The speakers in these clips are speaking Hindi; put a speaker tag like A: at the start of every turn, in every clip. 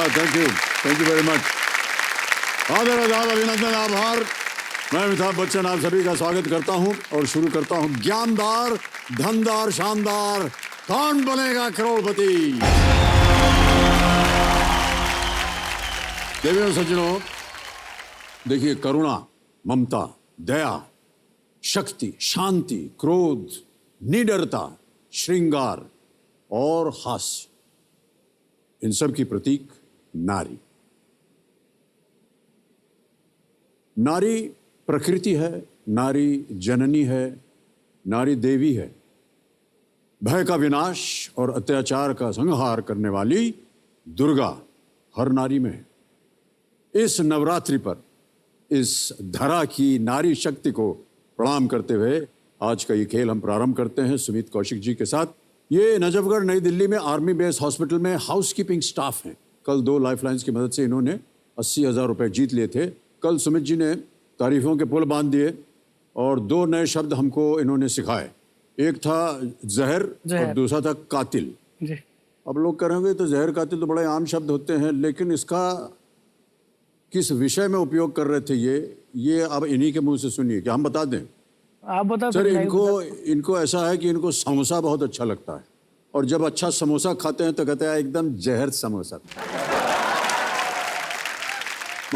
A: धन्यवाद, थैंक यू वेरी मच। आदर आदाब, अभिनंदन, आभार। मैं अमिताभ बच्चन आप सभी का स्वागत करता हूं और शुरू करता हूं ज्ञानदार, धनदार, शानदार कौन बनेगा करोड़पति। देवियों सज्जनों, देखिए, करुणा, ममता, दया, शक्ति, शांति, क्रोध, निडरता, श्रृंगार और हास्य, इन सब की प्रतीक नारी। नारी प्रकृति है, नारी जननी है, नारी देवी है। भय का विनाश और अत्याचार का संहार करने वाली दुर्गा हर नारी में है। इस नवरात्रि पर इस धरा की नारी शक्ति को प्रणाम करते हुए आज का ये खेल हम प्रारंभ करते हैं सुमित कौशिक जी के साथ। ये नजफगढ़ नई दिल्ली में आर्मी बेस हॉस्पिटल में हाउसकीपिंग स्टाफ हैं। कल 2 लाइफलाइंस की मदद से इन्होंने 80,000 रुपए जीत लिए थे। कल सुमित जी ने तारीफों के पुल बांध दिए और 2 नए शब्द हमको इन्होंने सिखाए। एक था जहर और दूसरा था कातिल जी। अब लोग कहेंगे तो जहर कातिल तो बड़े आम शब्द होते हैं, लेकिन इसका किस विषय में उपयोग कर रहे थे ये अब इन्हीं के मुंह से सुनिए। क्या हम बता दें?
B: आप बता
A: सर, इनको ऐसा है कि इनको समोसा बहुत अच्छा लगता है और जब अच्छा समोसा खाते हैं तो कहते हैं एकदम जहर समोसा,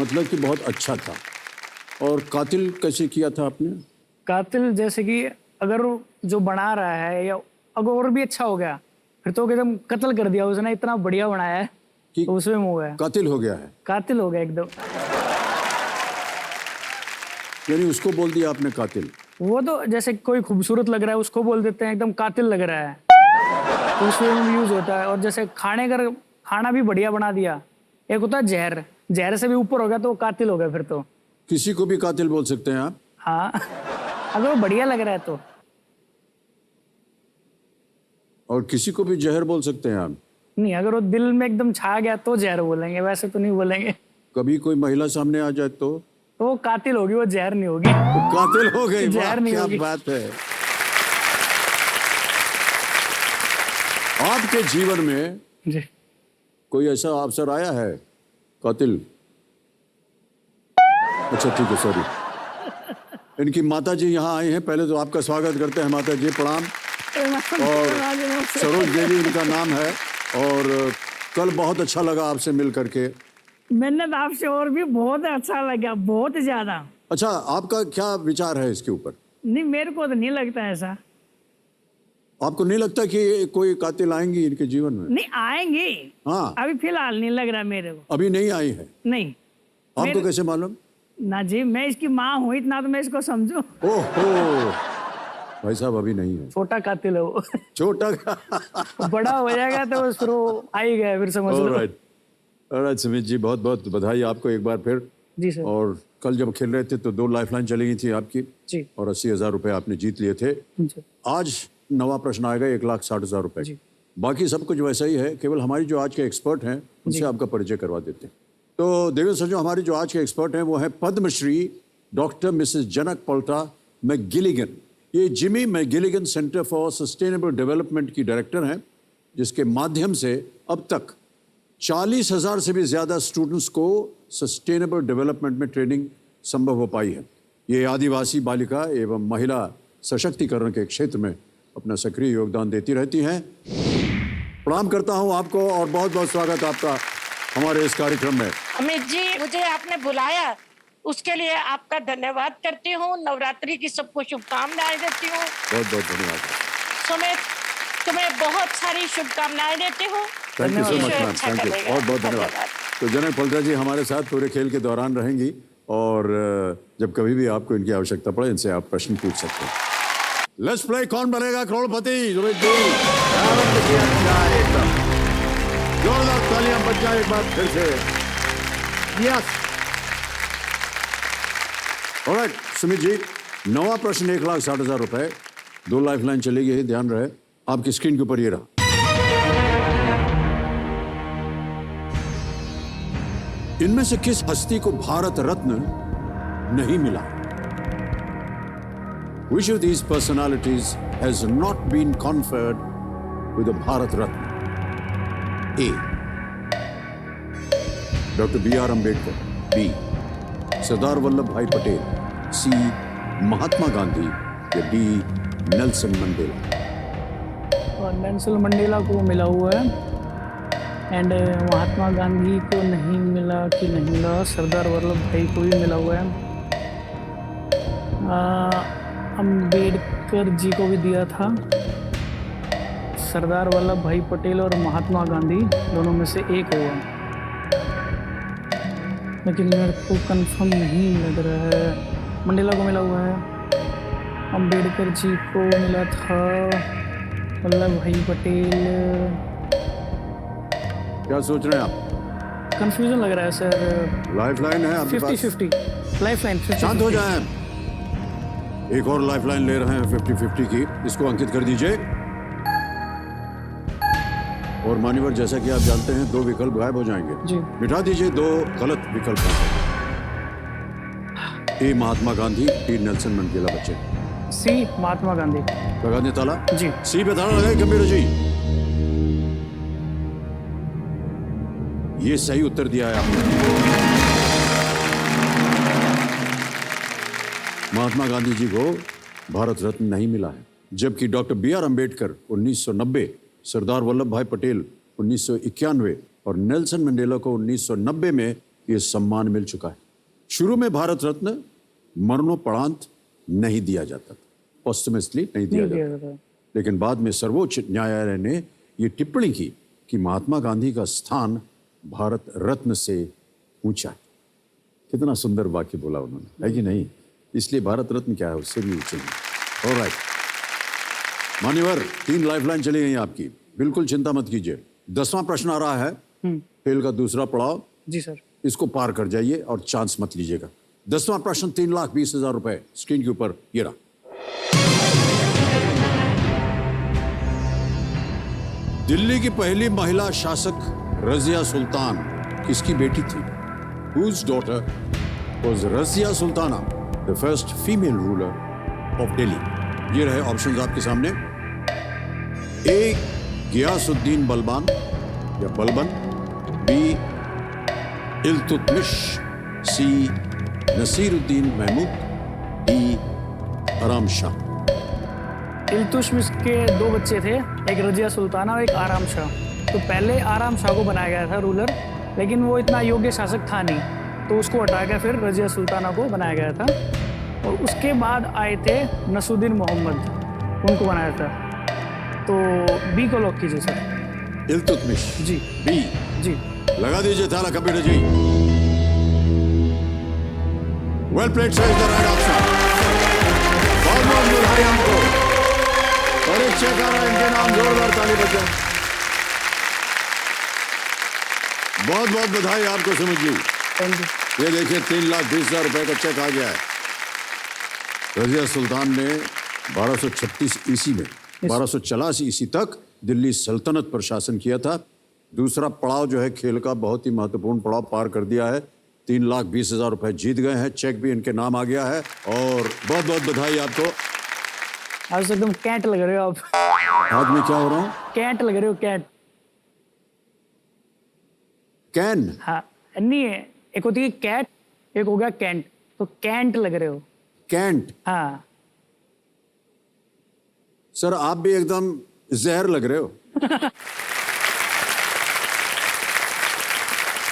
A: मतलब कि बहुत अच्छा था। और कातिल कैसे किया था आपने?
B: कातिल जैसे कि अगर जो बना रहा है या अगर और भी अच्छा हो गया फिर तो एकदम कत्ल कर दिया उसने, इतना बढ़िया बनाया है कि तो उसमें मुंह है,
A: कातिल हो गया है।
B: कातिल हो गया एकदम,
A: यानी उसको बोल दिया आपने कातिल।
B: वो तो जैसे कोई खूबसूरत लग रहा है उसको बोल देते हैं एकदम कातिल लग रहा है, तो उसमें यूज होता है। और जैसे खाना भी बढ़िया बना दिया, एक होता है जहर, जहर से भी ऊपर हो गया तो वो कातिल हो गया फिर तो।
A: किसी को भी कातिल बोल सकते हैं आप?
B: हाँ, अगर वो बढ़िया लग रहा है तो।
A: और किसी को भी जहर बोल सकते हैं आप?
B: नहीं, अगर वो दिल में एकदम छा गया तो जहर बोलेंगे, वैसे तो नहीं बोलेंगे।
A: कभी कोई महिला सामने आ जाए तो
B: वो कातिल होगी, वो जहर नहीं होगी।
A: तो कातिल हो गई,
B: जहर नहीं
A: क्या
B: होगी।
A: बात है। आपके जीवन में
B: जी
A: कोई ऐसा अवसर आया है कातिल? अच्छा ठीक है, सॉरी। इनकी माता जी यहाँ आई हैं, पहले तो आपका स्वागत करते हैं माता जी, प्रणाम। और सरोज देवी इनका नाम है और कल बहुत अच्छा लगा आपसे मिल करके।
C: मैंने आपसे और भी बहुत अच्छा लगा, बहुत ज्यादा।
A: अच्छा, आपका क्या विचार है इसके ऊपर?
C: नहीं, मेरे को तो नहीं लगता ऐसा।
A: आपको नहीं लगता कि कोई कातिल आएंगी इनके जीवन में?
C: नहीं आएंगे।
A: हाँ,
C: अभी फिलहाल नहीं लग रहा मेरे को।
A: अभी नहीं आई है?
C: नहीं।
A: आपको कैसे मालूम?
C: ना जी, मैं इसकी माँ हूँ, इतना तो मैं इसको समझू।
A: ओहो, भाई साहब अभी नहीं है।
B: छोटा कातिल है वो।
A: छोटा
B: बड़ा हो जाएगा तो फिर वो आ ही गया, फिर समझ लो।
A: ऑलराइट सुमित जी, बहुत बहुत बधाई आपको एक बार फिर।
B: जी सर।
A: और कल जब खेल रहे थे तो 2 लाइफलाइन चली गई थी आपकी
B: जी
A: और 80,000 रुपए आपने जीत लिए थे।
B: जी।
A: आज नवा प्रश्न आएगा 1,60,000 रुपए।
B: जी।
A: बाकी सब कुछ वैसा ही है, केवल हमारी जो आज के एक्सपर्ट हैं उनसे आपका परिचय करवा देते हैं। तो देवेंद्र सर, जो हमारी जो आज के एक्सपर्ट हैं वो है Padma Shri doctor Mrs Janak Palta McGilligan. ये Jimmy McGilligan Centre for Sustainable Development की डायरेक्टर हैं, जिसके माध्यम से अब तक 40,000 से भी ज़्यादा स्टूडेंट्स को सस्टेनेबल डेवलपमेंट में ट्रेनिंग संभव हो पाई है। ये आदिवासी बालिका एवं महिला सशक्तिकरण के क्षेत्र में अपना सक्रिय योगदान देती रहती हैं। प्रणाम करता हूं आपको और बहुत बहुत स्वागत आपका हमारे इस कार्यक्रम में।
D: अमित जी, मुझे आपने बुलाया उसके लिए आपका धन्यवाद करती हूँ। नवरात्रि की सबको शुभकामनाएं देती हूँ।
A: बहुत बहुत धन्यवाद।
D: सुमित, तुम्हें बहुत सारी शुभकामनाएं देती हूँ।
A: Thank you so much ma'am,
D: अच्छा
A: थैंक यू,
D: करेगा।
A: बहुत बहुत धन्यवाद। तो जनक पल्टा जी हमारे साथ पूरे खेल के दौरान रहेंगी और जब कभी भी आपको इनकी आवश्यकता पड़े इनसे आप प्रश्न पूछ सकते हैं। लेट्स प्ले कौन बनेगा करोड़पति। जोरदार तालियां बज जाए एक बार फिर से। यस, ऑलराइट सुमित जी, नवा प्रश्न 1,60,000 रुपए, 2 लाइफलाइन चलेगी, है, ध्यान रहे। आपकी स्क्रीन के ऊपर ये रहा। इनमें से किस हस्ती को भारत रत्न नहीं मिला? Which of these personalities has not been conferred with a Bharat Ratna? A. Doctor B R Ambedkar, B Sardar Vallabh Bhai Patel, C Mahatma Gandhi या डी नेल्सन मंडेला?
B: और नेल्सन मंडेला को मिला हुआ है एंड महात्मा गांधी को नहीं मिला कि नहीं मिला, सरदार वल्लभ भाई को भी मिला हुआ है, अम्बेडकर जी को भी दिया था, सरदार वल्लभ भाई पटेल और महात्मा गांधी दोनों में से एक होगा, लेकिन मेरे को कंफर्म नहीं लग रहा है। मंडेला को मिला हुआ है, अम्बेडकर जी को मिला था, वल्लभ भाई पटेल।
A: क्या सोच रहे हैं आप?
B: कंफ्यूजन लग रहा है सर।
A: लाइफलाइन है आपके पास?
B: 50-50 लाइफलाइन।
A: शांत हो जाएं। एक और लाइफलाइन ले रहे हैं 50-50 की, इसको अंकित कर दीजिए। और मान्यवर, जैसा कि आप जानते हैं, 2 विकल्प गायब हो जाएंगे
B: जी।
A: मिटा दीजिए 2 गलत विकल्प। ए Mahatma Gandhi, D Nelson Mandela बच्चे।
B: सी महात्मा गांधी।
A: लगा दें ताला?
B: जी।
A: सी पे ताला लगाए कंप्यूटर जी। ये सही उत्तर दिया है आपने। महात्मा गांधी जी को भारत रत्न नहीं मिला है, जबकि डॉक्टर बी आर अम्बेडकर 1990, सरदार वल्लभ भाई पटेल 1991 और नेल्सन मंडेला को 1990 में यह सम्मान मिल चुका है। शुरू में भारत रत्न मरणोपरांत नहीं दिया जाता था, पोस्टमसली नहीं दिया जाता, लेकिन बाद में सर्वोच्च न्यायालय ने यह टिप्पणी की कि महात्मा गांधी का स्थान भारत रत्न से ऊंचा है। कितना सुंदर वाक्य बोला उन्होंने, है कि नहीं? इसलिए भारत रत्न क्या है, उससे भी ऊंचे हैं। ऑलराइट मान्यवर, 3 लाइफलाइन चली गई आपकी, बिल्कुल चिंता मत कीजिए। 10वां प्रश्न आ रहा है, खेल का दूसरा पड़ाव।
B: जी सर।
A: इसको पार कर जाइए और चांस मत लीजिएगा। 10वां प्रश्न 3,20,000 रुपए स्क्रीन के ऊपर ये रहा। दिल्ली की पहली महिला शासक रजिया सुल्तान किसकी बेटी थी? Whose daughter was Razia Sultana, the first female ruler of Delhi? ये रहे ऑप्शंस आपके सामने। ए गियासुद्दीन बलबान या बलबन, बी इल्तुतमिश, सी नसीरुद्दीन महमूद, डी आराम शाह।
B: इल्तुतमिश के 2 बच्चे थे, एक रजिया सुल्ताना और एक आराम शाह। तो पहले आराम शाह को बनाया गया था रूलर, लेकिन वो इतना योग्य शासक था नहीं, तो उसको हटा के फिर रजिया सुल्ताना को बनाया गया था। और उसके बाद आए थे नसरुद्दीन मोहम्मद, उनको बनाया था। तो बी को लॉक कीजिए सर।
A: इल्तुतमिश
B: जी।
A: बी।
B: जी।
A: लगा दीजिए ताला computer ji. Well played sir, is the right option. बहुत बहुत बधाई हमको। और एक चेक आ रहा है इनके नाम, जोरदार ताली बजाएं। बहुत बहुत बधाई आपको सुमित जी।
B: Thank you.
A: ये देखिए 3,20,000 रुपए का चेक आ गया है। रजिया सुल्तान ने 1236 ईस्वी में 1284 ईस्वी तक दिल्ली सल्तनत पर शासन किया था। दूसरा पड़ाव जो है खेल का, बहुत ही महत्वपूर्ण पड़ाव पार कर दिया है। 3,20,000 रुपए जीत गए हैं, चेक भी इनके नाम आ गया है और बहुत बहुत बधाई आपको।
B: आज तो एकदम कैट लग रहे हो आप।
A: हाथ में क्या हो रहा हूँ?
B: कैट लग रहे हो, कैट।
A: कैन?
B: हाँ, नहीं है, एक होती है कैट, एक हो गया कैंट, तो कैंट लग रहे हो।
A: कैंट?
B: हाँ
A: सर आप भी एकदम जहर लग रहे हो।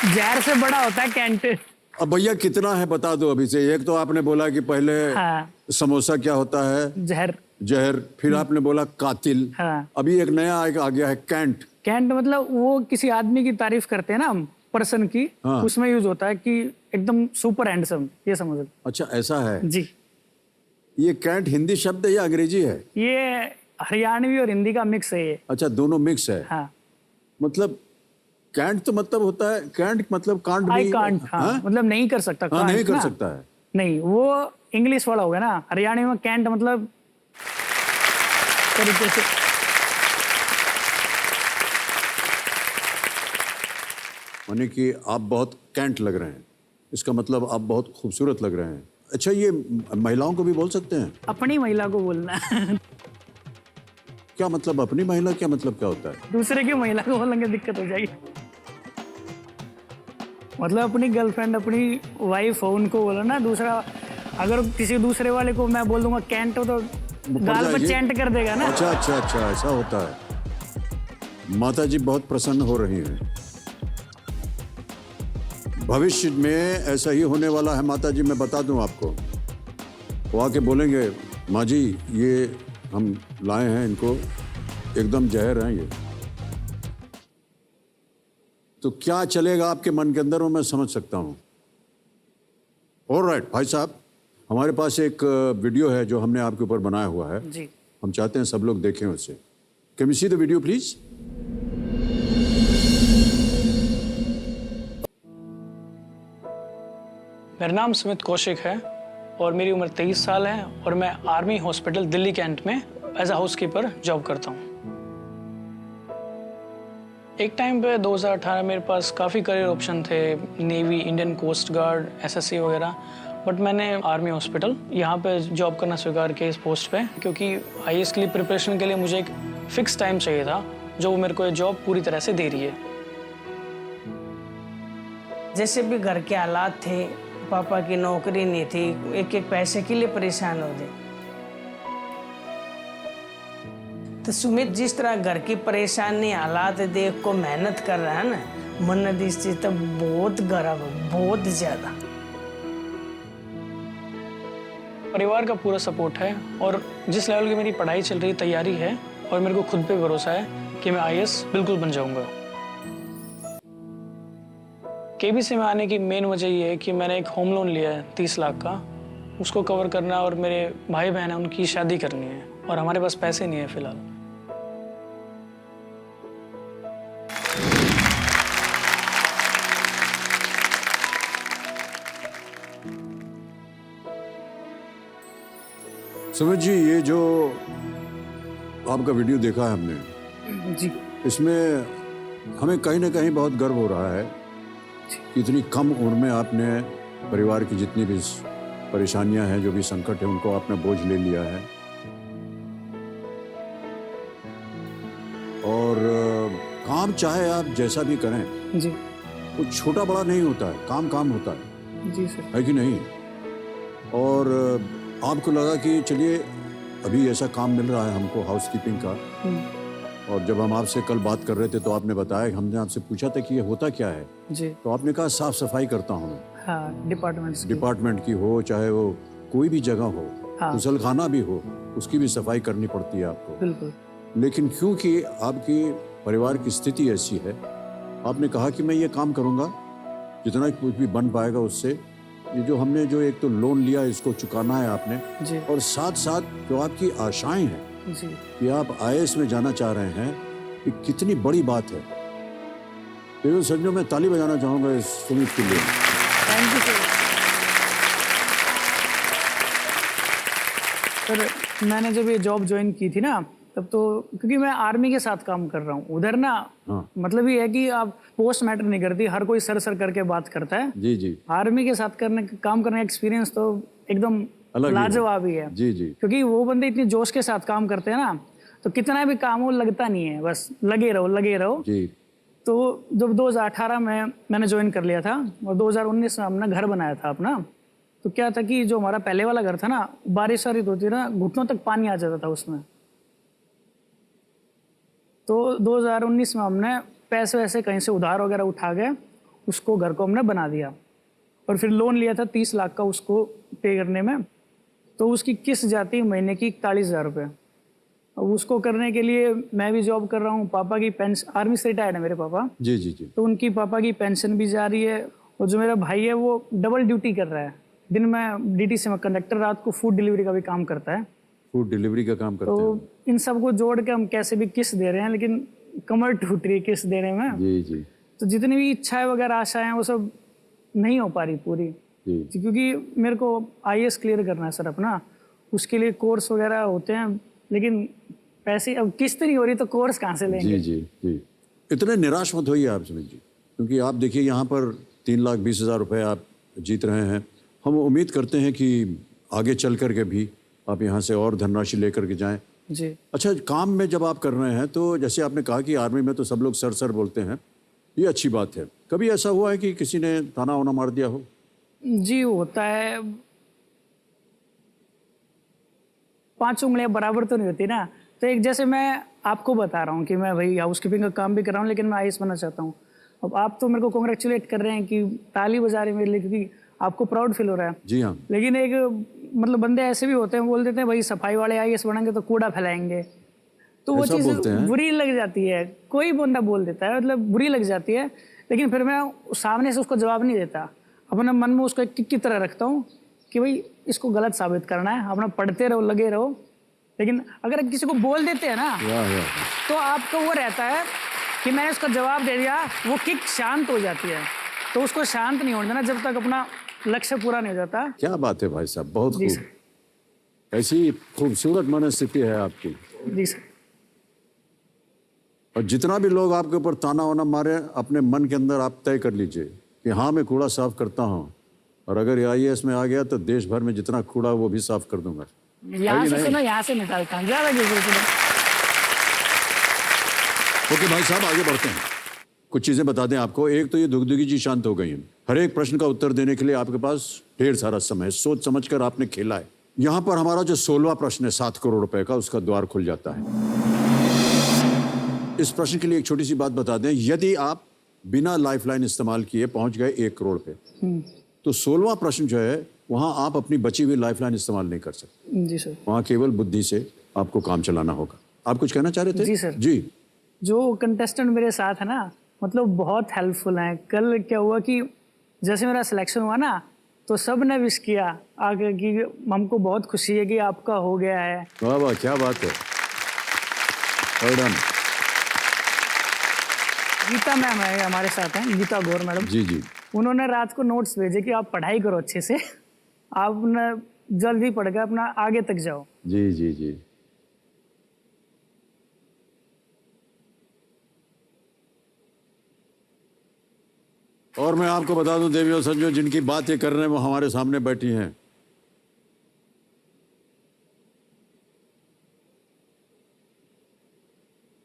B: जहर से बड़ा होता है कैंट।
A: अब भैया कितना है बता दो अभी से। एक तो आपने बोला कि पहले
B: हाँ।
A: समोसा क्या होता है?
B: जहर।
A: जहर। फिर आपने बोला कातिल।
B: हाँ।
A: अभी एक नया आ गया है कैंट।
B: कैंट मतलब वो किसी आदमी की तारीफ करते हैं ना हम, पर्सन की।
A: हाँ।
B: उसमें यूज होता है कि एकदम सुपर हैंडसम, ये समझ लो।
A: अच्छा ऐसा है
B: जी।
A: ये कैंट हिंदी शब्द है या अंग्रेजी है?
B: ये हरियाणवी और हिंदी का मिक्स है ये।
A: अच्छा दोनों मिक्स है।
B: हाँ।
A: मतलब कैंट तो मतलब होता है, कैंट मतलब कांट
B: आई
A: भी।
B: कांट। हाँ, मतलब नहीं कर सकता।
A: हाँ,
B: can't
A: नहीं कर
B: ना।
A: सकता है।
B: नहीं, वो इंग्लिश वाला हो गया ना। हरियाणवी में कैंट मतलब तरीके से।
A: माने कि आप बहुत कैंट लग रहे हैं, इसका मतलब आप बहुत खूबसूरत लग रहे हैं। अच्छा ये महिलाओं को भी बोल सकते हैं?
B: अपनी महिला को बोलना है।
A: क्या मतलब अपनी महिला? क्या मतलब क्या होता है?
B: दूसरे की महिला को बोलेंगे दिक्कत हो जाएगी। मतलब अपनी गर्लफ्रेंड अपनी वाइफ हो उनको बोलो ना, दूसरा अगर किसी दूसरे वाले को मैं बोल दूंगा कैंट तो गाल पर
A: जाएगी?
B: चैंट कर देगा ना।
A: अच्छा अच्छा अच्छा, ऐसा होता है। माता जी बहुत प्रसन्न हो रही हैं। भविष्य में ऐसा ही होने वाला है माता जी, मैं बता दूं आपको। वो आके बोलेंगे माँ जी ये हम लाए हैं, इनको एकदम जहर हैं ये। तो क्या चलेगा आपके मन के अंदर वो मैं समझ सकता हूँ। ऑलराइट भाई साहब, हमारे पास एक वीडियो है जो हमने आपके ऊपर बनाया हुआ है।
B: जी
A: हम चाहते हैं सब लोग देखें उसे। Can we see the video please?
B: मेरा नाम सुमित कौशिक है और मेरी उम्र 23 साल है और मैं आर्मी हॉस्पिटल दिल्ली कैंट में एज अ हाउसकीपर जॉब करता हूँ। एक टाइम पे 2018 मेरे पास काफ़ी करियर ऑप्शन थे, navy, Indian coast guard, SSC वगैरह, बट मैंने आर्मी हॉस्पिटल यहाँ पे जॉब करना स्वीकार किया इस पोस्ट पे, क्योंकि आईएएस के लिए प्रिपरेशन के लिए मुझे एक फिक्स टाइम चाहिए था जो वो मेरे को ये जॉब पूरी तरह से दे रही है।
C: जैसे भी घर के हालात थे, पापा की नौकरी नहीं थी, एक एक पैसे के लिए परेशान हो गए। तो सुमित जिस तरह घर की परेशानी हालात देख को मेहनत कर रहा है ना, मन इस चीज तो बहुत गर्व है, बहुत ज्यादा।
B: परिवार का पूरा सपोर्ट है और जिस लेवल की मेरी पढ़ाई चल रही तैयारी है और मेरे को खुद पे भरोसा है कि मैं आईएएस बिल्कुल बन जाऊंगा। केबीसी में आने की मेन वजह ये है कि मैंने एक होम लोन लिया है 30 लाख का, उसको कवर करना और मेरे भाई बहन है उनकी शादी करनी है और हमारे पास पैसे नहीं है फिलहाल।
A: सुमित जी, ये जो आपका वीडियो देखा है हमने,
B: जी
A: इसमें हमें कहीं ना कहीं बहुत गर्व हो रहा है कि इतनी कम उम्र में आपने परिवार की जितनी भी परेशानियां हैं, जो भी संकट है, उनको आपने बोझ ले लिया है। और काम चाहे आप जैसा भी करें,
B: जी
A: वो छोटा बड़ा नहीं होता है, काम काम होता है,
B: जी सर।
A: है कि नहीं? और आपको लगा कि चलिए अभी ऐसा काम मिल रहा है हमको हाउसकीपिंग का, और जब हम आपसे कल बात कर रहे थे तो आपने बताया, हमने आपसे पूछा था कि ये होता क्या है,
B: जी
A: तो आपने कहा साफ सफाई करता हूँ मैं।
B: हाँ,
A: डिपार्टमेंट की हो, चाहे वो कोई भी जगह हो,
B: हाँ।
A: गुसल खाना भी हो, उसकी भी सफाई करनी पड़ती है आपको।
B: बिल्कुल।
A: लेकिन क्योंकि आपकी परिवार की स्थिति ऐसी है, आपने कहा कि मैं ये काम करूँगा, जितना कुछ भी बन पाएगा उससे। ये जो हमने जो एक तो लोन लिया, इसको चुकाना है आपने,
B: जी
A: और साथ साथ जो आपकी आशाएं हैं
B: जी
A: कि आप आईएएस में जाना चाह रहे हैं, ये कितनी बड़ी बात है। तो सच में मैं ताली बजाना चाहूँगा इस सुमित के लिए।
B: Thank you sir. मैंने जब ये जॉब ज्वाइन की थी ना, तब तो क्योंकि मैं आर्मी के साथ काम कर रहा हूँ उधर ना,
A: हाँ।
B: मतलब ये है कि आप पोस्ट मैटर नहीं करती, हर कोई सर सर करके बात करता है।
A: जी जी,
B: आर्मी के साथ काम करने का एक्सपीरियंस तो एकदम
A: अलग ही है।
B: लाजवाब ही है।
A: जी जी,
B: क्योंकि वो बंदे इतनी जोश के साथ काम करते हैं ना, तो कितना भी काम हो लगता नहीं है, बस लगे रहो लगे रहो।
A: जी
B: तो जब 2018 में मैंने ज्वाइन कर लिया था और 2019 में हमने घर बनाया था अपना, तो क्या था कि जो हमारा पहले वाला घर था ना, बारिश वारिश होती ना, घुटनों तक पानी आ जाता था उसमें। तो 2019 में हमने पैसे वैसे कहीं से उधार वगैरह उठा के उसको घर को हमने बना दिया, और फिर लोन लिया था 30 लाख का उसको पे करने में। तो उसकी किस्त जाती है महीने की 41,000 रुपये। अब उसको करने के लिए मैं भी जॉब कर रहा हूँ, पापा की पेंशन, आर्मी से रिटायर्ड है मेरे पापा,
A: जी जी जी,
B: तो उनकी पापा की पेंशन भी जा रही है, और जो मेरा भाई है वो डबल ड्यूटी कर रहा है। दिन में डीटीसी में कंडक्टर, रात को फूड डिलीवरी का भी काम करता है।
A: फूड डिलीवरी का काम करते
B: तो
A: हैं।
B: इन सबको जोड़ के हम कैसे भी किस्त दे रहे हैं, लेकिन कमर टूट रही है किस्त देने में।
A: जी जी
B: तो जितनी भी इच्छाएं वगैरह आशाएं हैं वो सब नहीं हो पा रही पूरी,
A: जी,
B: क्योंकि मेरे को आईएएस क्लियर करना है सर अपना, उसके लिए कोर्स वगैरह होते हैं, लेकिन पैसे अब किस्त नहीं हो रही तो कोर्स कहाँ से लेंगे।
A: जी जी जी। इतने निराश मत होइए आप सुमित जी, क्योंकि आप देखिए यहाँ पर 3,20,000 रुपये आप जीत रहे हैं। हम उम्मीद करते हैं कि आगे चल कर के भी आप यहाँ से और धनराशि लेकर के जाएं।
B: जी
A: अच्छा, काम में जब आप कर रहे हैं तो जैसे आपने कहा कि आर्मी में तो सब लोग सर सर बोलते हैं, ये अच्छी बात है। कभी ऐसा हुआ है कि किसी ने ताना वाना मार दिया हो?
B: जी होता है। 5 उंगलियां बराबर तो नहीं होती ना। तो एक जैसे मैं आपको बता रहा हूँ कि मैं भाई हाउस कीपिंग का काम भी कर रहा हूँ, लेकिन मैं आईएएस बनना चाहता हूँ। अब आप तो मेरे को कॉन्ग्रेचुलेट कर रहे हैं कि ताली बजा रहे हैं मेरे लिए, क्योंकि आपको प्राउड फील हो रहा है।
A: जी हाँ।
B: लेकिन एक मतलब बंदे ऐसे भी होते हैं, बोल देते हैं भाई सफाई वाले आईएएस बनेंगे तो कूड़ा फैलाएंगे। तो वो
A: ऐसा
B: चीज़
A: बोलते हैं?
B: बुरी लग जाती है। कोई बंदा बोल देता है, मतलब बुरी लग जाती है। लेकिन फिर मैं सामने से उसको जवाब नहीं देता, अपने मन में उसको एक किक की तरह रखता हूँ कि भाई इसको गलत साबित करना है, अपना पढ़ते रहो, लगे रहो। लेकिन अगर किसी को बोल देते हैं ना, तो आपको वो रहता है कि मैंने उसका जवाब दे दिया, वो किक शांत हो जाती है। तो उसको शांत नहीं होने देना जब तक अपना लक्ष्य पूरा नहीं हो जाता।
A: क्या बात है भाई साहब, बहुत
B: जी
A: खूब। ऐसी खूबसूरत मनस्थिति है आपकी।
B: जी सर।
A: और जितना भी लोग आपके ऊपर ताना वाना मारे, अपने मन के अंदर आप तय कर लीजिए कि हाँ मैं कूड़ा साफ करता हूँ, और अगर आईएएस में आ गया तो देश भर में जितना कूड़ा वो भी साफ कर दूंगा।
B: यहाँ से सुनो, यहाँ से निकालता हूँ, ज्यादा
A: ओके भाई साहब, आगे बढ़ते हैं। कुछ चीजें बता दें आपको। एक तो ये दुगदुगी जी शांत हो गई हैं। हर एक प्रश्न का उत्तर देने के लिए आपके पास ढेर सारा समय, सोच समझकर आपने खेला है। यहाँ पर हमारा जो 16वां प्रश्न है 7 करोड़ रुपए का, उसका द्वार खुल जाता है। इस प्रश्न के लिए एक छोटी सी बात बता दें। यदि आप बिना लाइफलाइन इस्तेमाल किए पहुंच गए 1 करोड़ पे, तो 16वां प्रश्न जो है वहां आप अपनी बची हुई लाइफलाइन इस्तेमाल नहीं कर सकते।
B: जी सर।
A: वहां केवल बुद्धि से आपको काम चलाना होगा। आप कुछ कहना चाह रहे थे?
B: जी सर।
A: जी।
B: जो कंटेस्टेंट मेरे साथ है ना, मतलब बहुत हेल्पफुल हैं। कल क्या हुआ कि जैसे मेरा सिलेक्शन हुआ ना, तो सब ने विश किया आगे कि हमको बहुत खुशी है कि आपका हो गया है।
A: वाह वाह, क्या बात है। Well done।
B: गीता मैम है हमारे साथ हैं, गीता गौर मैडम
A: जी जी।
B: उन्होंने रात को नोट्स भेजे कि आप पढ़ाई करो अच्छे से, आप न जल्दी पढ़ के अपना आगे तक जाओ।
A: जी जी जी। और मैं आपको बता दूं देवी और संजो, जिनकी बात ये कर रहे हैं वो हमारे सामने बैठी हैं।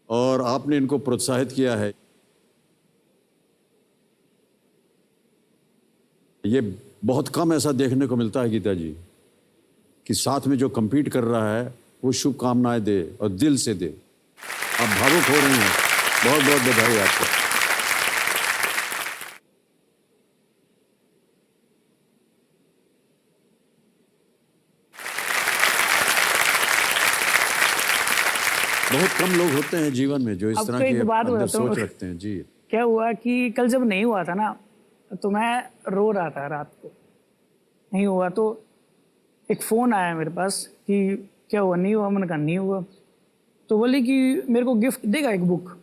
A: और आपने इनको प्रोत्साहित किया है। ये बहुत कम ऐसा देखने को मिलता है गीता जी, कि साथ में जो compete कर रहा है वो शुभकामनाएं दे और दिल से दे। आप भावुक हो रही हैं, बहुत बहुत बधाई आपको। बहुत कम लोग होते हैं जीवन में जो इस
B: आपको
A: तरह की
B: एक बात
A: अंदर
B: बताता हूँ।
A: सोच रखते हैं। जी।
B: क्या हुआ कि कल जब नहीं हुआ था ना, तो मैं रो रहा था रात को, नहीं हुआ। तो एक फ़ोन आया मेरे पास कि क्या हुआ, नहीं हुआ। मैंने कहा नहीं हुआ। तो बोली कि मेरे को गिफ्ट देगा एक बुक।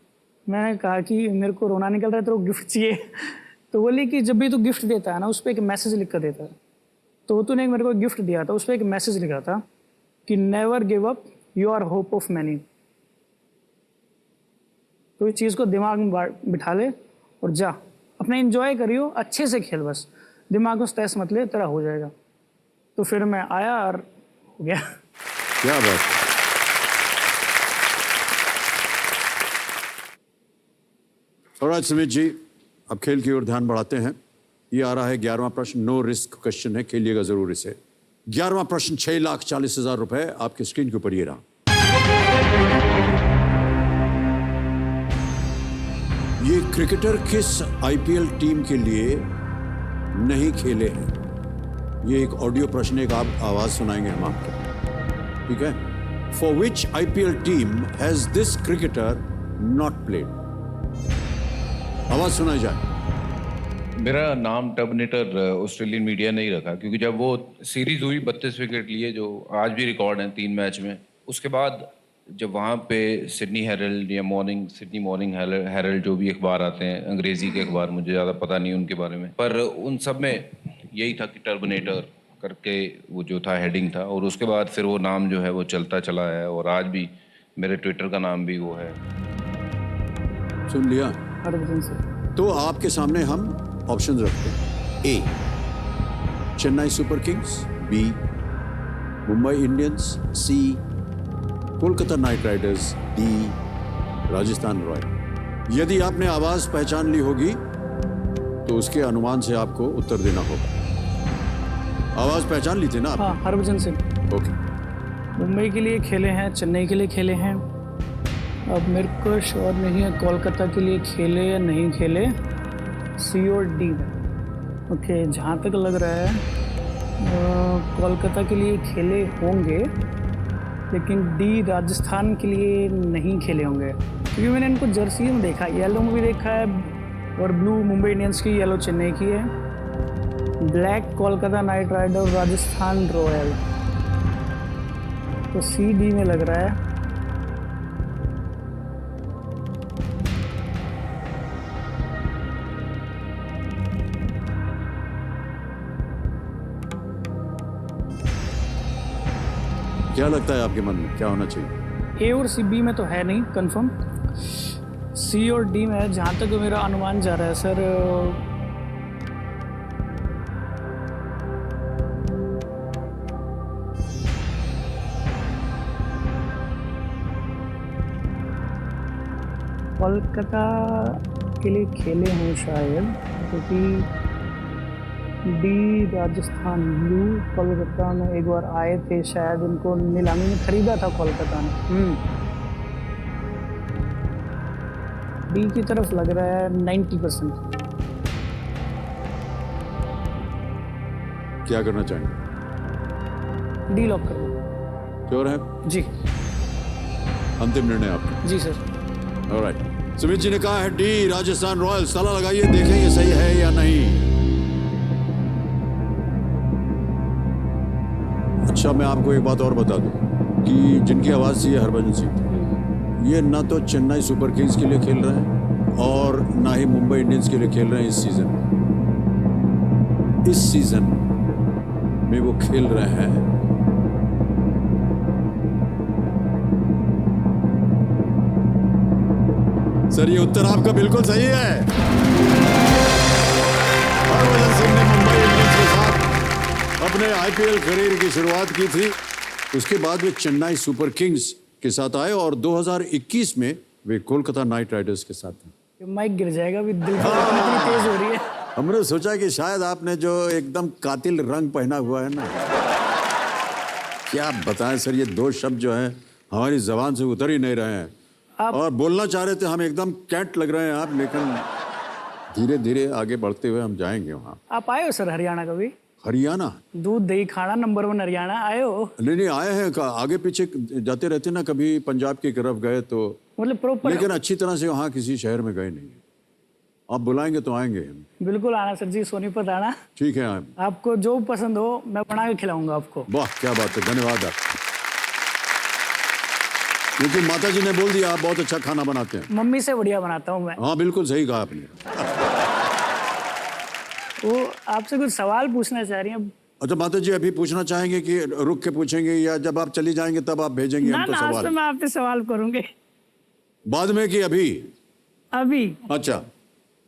B: मैंने कहा कि मेरे को रोना निकल रहा है, तो गिफ्ट चाहिए। तो बोली कि जब भी तू गिफ्ट देता है ना, उस पर एक मैसेज लिख कर देता है। तो तूने मेरे को गिफ्ट दिया था, उस पर एक मैसेज लिखा था कि never give up, you are hope of many. तो इस चीज़ को दिमाग में बिठा ले और जा, अपना एंजॉय करियो, अच्छे से खेल, बस दिमाग को स्ट्रेस मत ले, तेरा हो जाएगा। तो फिर मैं आया और हो गया।
A: क्या बात है। ऑलराइट सुमित जी, अब खेल की ओर ध्यान बढ़ाते हैं। ये आ रहा है 11वां प्रश्न, नो रिस्क क्वेश्चन है, खेलिएगा जरूर इसे। 11वां प्रश्न 6,40,000 रुपए आपकी स्क्रीन के ऊपर ये रहा। ये क्रिकेटर किस आईपीएल टीम के लिए नहीं खेले हैं? ये एक ऑडियो प्रश्न, एक आप आवाज सुनाएंगे हम आपको, ठीक है? For which IPL team has this cricketer not played? आवाज सुनाई जाए।
E: मेरा नाम टर्मिनेटर ऑस्ट्रेलियन मीडिया ने ही रखा, क्योंकि जब वो सीरीज हुई 32 विकेट लिए, जो आज भी रिकॉर्ड है 3 मैच में, उसके बाद जब वहाँ पे सिडनी हेरल्ड या सिडनी मॉर्निंग हेरल्ड, जो भी अखबार आते हैं, अंग्रेजी के अखबार, मुझे ज़्यादा पता नहीं उनके बारे में, पर उन सब में यही था कि टर्मिनेटर करके वो जो था हेडिंग था। और उसके बाद फिर वो नाम जो है वो चलता चला है, और आज भी मेरे ट्विटर का नाम भी वो है।
A: सुन लिया?
B: हरभजन सिंह।
A: तो आपके सामने हम ऑप्शन रखते हैं। A Chennai Super Kings, B Mumbai Indians, C Kolkata Knight Riders, D Rajasthan Royal. यदि आपने आवाज पहचान ली होगी तो उसके अनुमान से आपको उत्तर देना होगा। आवाज पहचान ली थी ना आप?
B: हाँ, हरभजन सिंह।
A: ओके।
B: मुंबई के लिए खेले हैं, चेन्नई के लिए खेले हैं, अब मेरे को श्योर नहीं है कोलकाता के लिए खेले या नहीं खेले। सी और डी में ओके, जहाँ तक लग रहा है कोलकाता के लिए खेले होंगे, लेकिन डी राजस्थान के लिए नहीं खेले होंगे, क्योंकि मैंने इनको जर्सी में देखा, येलो में भी देखा है और ब्लू मुंबई इंडियंस की, येलो चेन्नई की है, black Kolkata Knight Rider, Rajasthan Royal. तो सी डी में लग रहा है।
A: क्या लगता है आपके मन में क्या होना चाहिए?
B: ए और सी, बी में तो है नहीं कंफर्म। सी और डी में जहाँ तक मेरा अनुमान जा रहा है सर, कोलकाता के लिए खेले हैं शायद, क्योंकि डी राजस्थान, ब्लू कोलकाता में एक बार आए थे शायद, उनको नीलामी में खरीदा था कोलकाता ने। डी की तरफ लग रहा है 90%।
A: क्या करना चाहेंगे?
B: डी लॉक कर दो।
A: श्योर है?
B: जी
A: अंतिम निर्णय आपका?
B: जी सर।
A: ऑलराइट, सुमित जी ने कहा है डी राजस्थान रॉयल्स। ताला लगाइए, देखें ये सही है या नहीं। अच्छा, मैं आपको एक बात और बता दूं कि जिनकी आवाज़ थी हरभजन सिंह, ये ना तो चेन्नई सुपर किंग्स के लिए खेल रहे हैं और ना ही मुंबई इंडियंस के लिए खेल रहे हैं इस सीजन में। इस सीजन में वो खेल रहे हैं सर, ये उत्तर आपका बिल्कुल सही है। हरभजन सिंह ने मुंबई इंडियंस के साथ अपने आईपीएल करियर की शुरुआत की थी। उसके बाद वे चेन्नई सुपर किंग्स के साथ आए और 2021 में वे कोलकाता नाइट राइडर्स के साथ थे।
B: माइक गिर जाएगा, भी दिल की धड़कन इतनी तेज हो रही है।
A: हमने सोचा कि शायद आपने जो एकदम कातिल रंग पहना हुआ है ना, क्या बताएं सर, ये दो शब्द जो हैं हमारी जबान से उतर ही नहीं रहे हैं। और बोलना चाह रहे थे हम, एकदम कैंट लग रहे हैं आप, लेकिन धीरे धीरे आगे बढ़ते हुए हम जाएंगे वहाँ।
B: आप आए हो सर हरियाणा कभी?
A: हरियाणा?
B: दूध दही खाना नंबर 1 हरियाणा आए हो?
A: नहीं आए हैं, आगे पीछे जाते रहते ना, कभी पंजाब की तरफ गए तो,
B: मतलब प्रॉपर,
A: लेकिन अच्छी तरह से वहाँ किसी शहर में गए नहीं। आप बुलाएंगे तो आएंगे हम।
B: बिल्कुल आना सर जी, सोनीपत आना।
A: ठीक है, आए।
B: आपको जो पसंद हो मैं बना के खिलाऊंगा आपको।
A: वाह, क्या बात है, धन्यवाद आप। क्योंकि माता जी ने बोल दिया आप बहुत अच्छा खाना बनाते हैं।
B: मम्मी से बढ़िया बनाता हूँ मैं।
A: हाँ बिल्कुल सही कहा आपने।
B: वो आपसे कुछ सवाल पूछना चाह रही हैं।
A: अच्छा माता जी, अभी पूछना चाहेंगे कि रुक के पूछेंगे या जब आप चली जाएंगे तब आप भेजेंगे हमको
B: आज
A: सवाल?
B: तो मैं आपसे सवाल करूंगी।
A: बाद में कि अभी?
B: अभी।
A: अच्छा,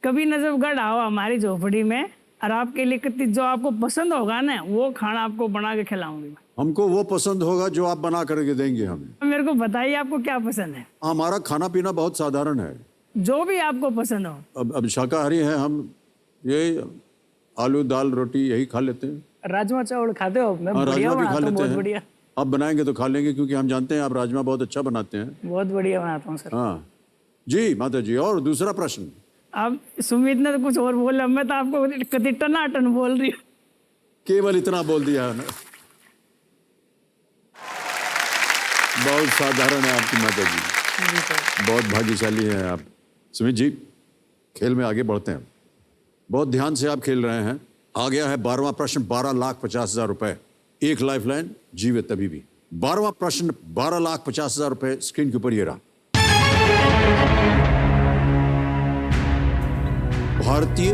B: कभी नजफगढ़ आओ हमारी झोपड़ी में, और आपके लिए जो आपको पसंद होगा ना वो खाना आपको बना के खिलाऊंगी।
A: हमको वो पसंद होगा जो आप बना करके देंगे हमें।
B: मेरे को बताइए आपको क्या पसंद है?
A: हमारा खाना पीना बहुत साधारण है।
B: जो भी आपको पसंद हो।
A: अब शाकाहारी हैं हम, ये आलू दाल रोटी यही खा लेते हैं।
B: राजमा चावल खाते हो? मैं बढ़िया
A: राजमा भी खा
B: बनाता हूँ,
A: लेते
B: बहुत बढ़िया।
A: हैं। आप बनाएंगे तो खा लेंगे, क्योंकि हम जानते हैं आप राजमा बहुत अच्छा बनाते हैं।
B: बहुत बढ़िया बनाता हूँ सर।
A: हाँ जी माता जी। और दूसरा प्रश्न?
B: आप सुमित ने तो कुछ और बोला, मैं तो आपको कति टनाटन बोल रही हूँ।
A: केवल इतना बोल दिया है ना। बहुत साधारण है आपकी माता जी, बहुत भाग्यशाली हैं आप। सुमित जी, खेल में आगे बढ़ते हैं। बहुत ध्यान से आप खेल रहे हैं। आ गया है 12वां प्रश्न, 12,50,000 रुपए। एक लाइफलाइन, जीवे तभी भी। 12वां प्रश्न, 12,50,000 रुपए स्क्रीन के ऊपर ये रहा। भारतीय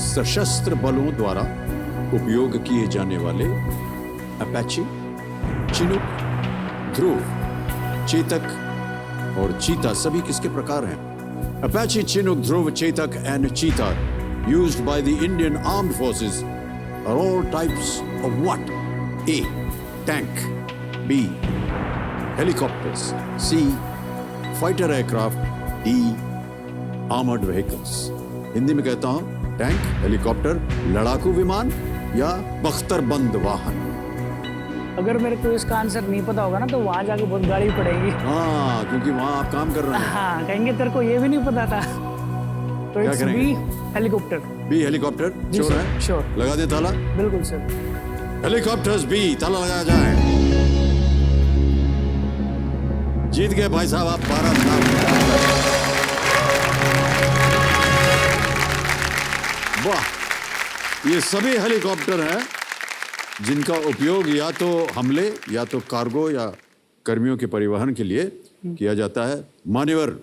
A: सशस्त्र बलों द्वारा उपयोग किए जाने वाले अपाचे, चिनूक, ध्रुव, चेतक और चीता सभी किसके प्रकार हैं? Apache, Chinook, Dhruv, Chetak and Cheetah used by the Indian Armed Forces are all types of what? A. Tank. B. Helicopters. C. Fighter aircraft. D. Armored vehicles. Hindi में कहता हूं, टैंक, हेलीकॉप्टर, लड़ाकू विमान या बख्तरबंद वाहन?
B: अगर मेरे को इसका आंसर नहीं पता होगा ना तो वहां जाके बहुत गाली पड़ेगी।
A: हाँ, क्योंकि वहां आप काम कर रहे हैं।
B: हाँ, कहेंगे तेरे को ये भी नहीं पता था। तो
A: क्या
B: इट्स
A: करेंगे?
B: B, helicopter.
A: बी हेलीकॉप्टर,
B: जी
A: श्योर
B: सर,
A: है?
B: श्योर।
A: लगा दे ताला।
B: बिल्कुल सर।
A: हेलीकॉप्टर्स बी, ताला लगाया जाए। जीत गए भाई साहब आप 12 लाख। वाह, ये सभी हेलीकॉप्टर हैं जिनका उपयोग या तो हमले या तो कार्गो या कर्मियों के परिवहन के लिए किया जाता है। मान्यवर,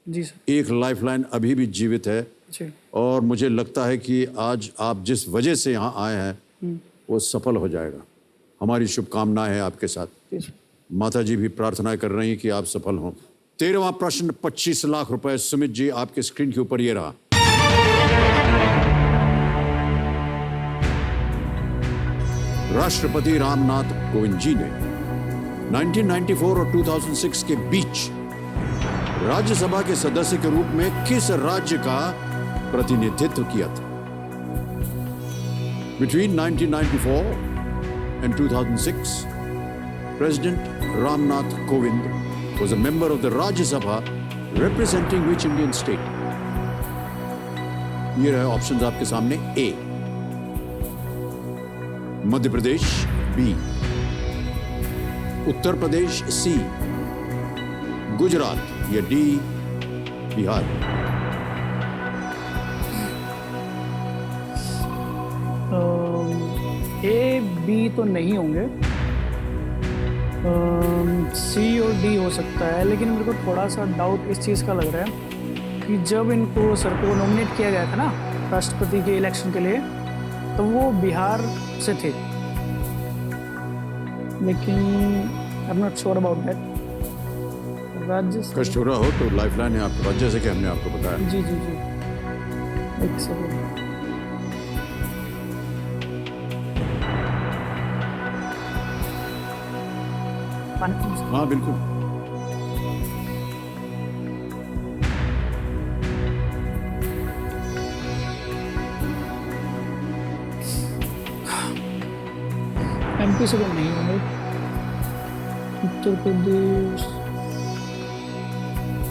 B: जी सर।
A: एक लाइफलाइन अभी भी जीवित है
B: जी।
A: और मुझे लगता है कि आज आप जिस वजह से यहाँ आए हैं वो सफल हो जाएगा। हमारी शुभकामनाएं हैं आपके साथ।
B: जी सर।
A: माता जी भी प्रार्थना कर रही हैं कि आप सफल हों। 13वां प्रश्न, 25 लाख रुपए। सुमित जी, आपके स्क्रीन के ऊपर ये रहा। राष्ट्रपति रामनाथ कोविंद जी ने 1994 और 2006 के बीच राज्यसभा के सदस्य के रूप में किस राज्य का प्रतिनिधित्व किया था? Between 1994 and 2006, President Ramnath Kovind was a member of the Rajya Sabha representing which Indian state? ये रहे ऑप्शंस आपके सामने। ए मध्य प्रदेश, बी उत्तर प्रदेश, सी गुजरात या डी बिहार।
B: ए बी तो नहीं होंगे, सी और डी हो सकता है, लेकिन मेरे को थोड़ा सा डाउट इस चीज़ का लग रहा है कि जब इनको सर को नॉमिनेट किया गया था ना राष्ट्रपति के इलेक्शन के लिए, तो वो बिहार से थे, लेकिन I am not sure about that. राज्य से-
A: कष्ट हो रहा हो तो लाइफलाइन है आपके पास, जैसे कि हमने आपको बताया।
B: जी जी जी, एक सेकंड।
A: हाँ बिल्कुल।
B: एमपी से तो नहीं होंगे, उत्तर प्रदेश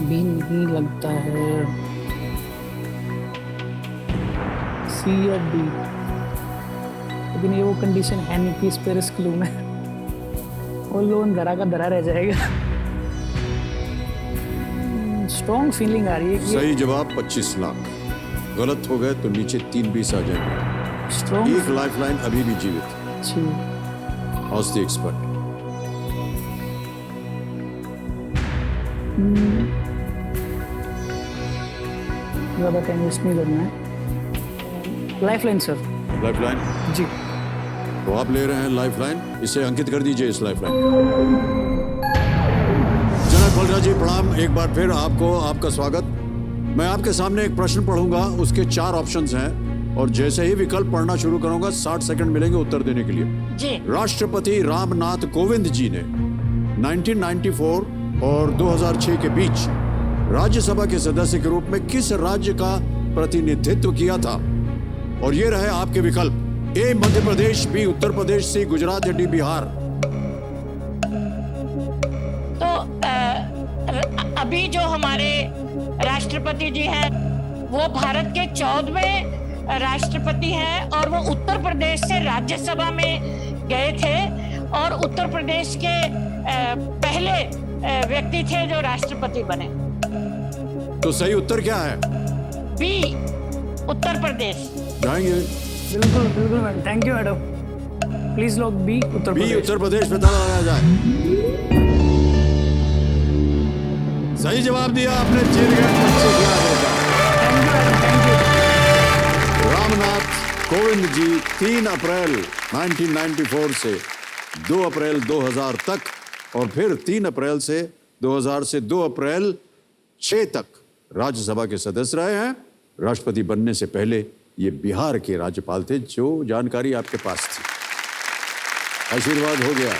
B: भी नहीं लगता है, सी या डी, लेकिन ये वो कंडीशन है नहीं कि इस पे रिस्क लूँ मैं, वो लोन धरा का धरा रह जाएगा। स्ट्रॉन्ग फीलिंग आ रही है कि
A: सही जवाब 25 लाख। गलत हो गए तो नीचे 3 20 आ जाएंगे।
B: स्ट्रॉन्ग
A: एक लाइफलाइन अभी भी जीवित है।
B: अच्छी।
A: How's the expert?
B: ज़्यादा टाइम वेस्ट नहीं करना है। Lifeline sir.
A: लाइफलाइन,
B: जी।
A: तो आप ले रहे हैं लाइफलाइन, इसे अंकित कर दीजिए इस लाइफलाइन। जनक बलराज जी प्रणाम, एक बार फिर आपको आपका स्वागत। मैं आपके सामने एक प्रश्न पढ़ूंगा, उसके 4 ऑप्शंस हैं और जैसे ही विकल्प पढ़ना शुरू करूंगा 60 सेकंड मिलेंगे उत्तर देने के लिए।
D: जी।
A: राष्ट्रपति रामनाथ कोविंद जी ने 1994 और 2006 के बीच राज्यसभा के सदस्य के रूप में किस राज्य का प्रतिनिधित्व किया था? और ये रहे आपके विकल्प। ए मध्य प्रदेश, बी उत्तर प्रदेश, सी गुजरात या डी बिहार।
D: तो अभी जो हमारे राष्ट्रपति जी हैं वो भारत के 14वें राष्ट्रपति हैं और वो उत्तर प्रदेश से राज्यसभा में गए थे और उत्तर प्रदेश के पहले व्यक्ति थे जो राष्ट्रपति बने।
A: तो सही उत्तर क्या है?
D: बी उत्तर प्रदेश।
A: जाएंगे
B: बिल्कुल बिल्कुल madam, thank you madam. Please लोग बी उत्तर
A: बी
B: प्रदेश।
A: उत्तर प्रदेश पे ताला लगाया जाए। सही जवाब दिया आपने, जीत गए 25 लाख रुपए।
B: Thank you madam, thank you.
A: Ramnath Kovind ji 3 अप्रैल 1994 से 2 अप्रैल 2000 तक और फिर 3 अप्रैल से 2000 से 2 अप्रैल 6 तक राज्यसभा के सदस्य रहे हैं। राष्ट्रपति बनने से पहले ये बिहार के राज्यपाल थे, जो जानकारी आपके पास थी। आशीर्वाद हो गया।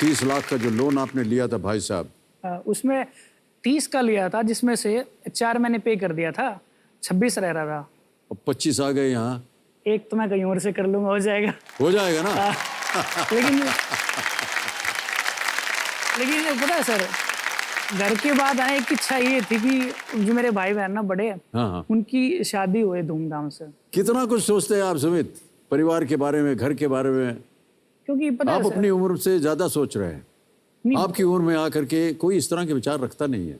A: 30 लाख का जो लोन आपने लिया था भाई साहब,
B: उसमें 30 का लिया था, जिसमें से 4 मैंने पे कर दिया था, 26 रह रहा था।
A: अब 25 आ गए यहाँ,
B: एक तो मैं कहीं और से कर लूंगा, हो जाएगा।
A: हो जाएगा ना।
B: लेकिन पता है सर, घर की बात आए, एक इच्छा ये थी कि जो मेरे भाई बहन ना बड़े,
A: हाँ।
B: उनकी शादी हुए धूमधाम से।
A: कितना कुछ सोचते हैं आप सुमित, परिवार के बारे में, घर के बारे में।
B: क्योंकि पता है
A: आप
B: सर,
A: अपनी उम्र से ज्यादा सोच रहे हैं।
B: नहीं,
A: आपकी उम्र में आकर के कोई इस तरह के विचार रखता नहीं है,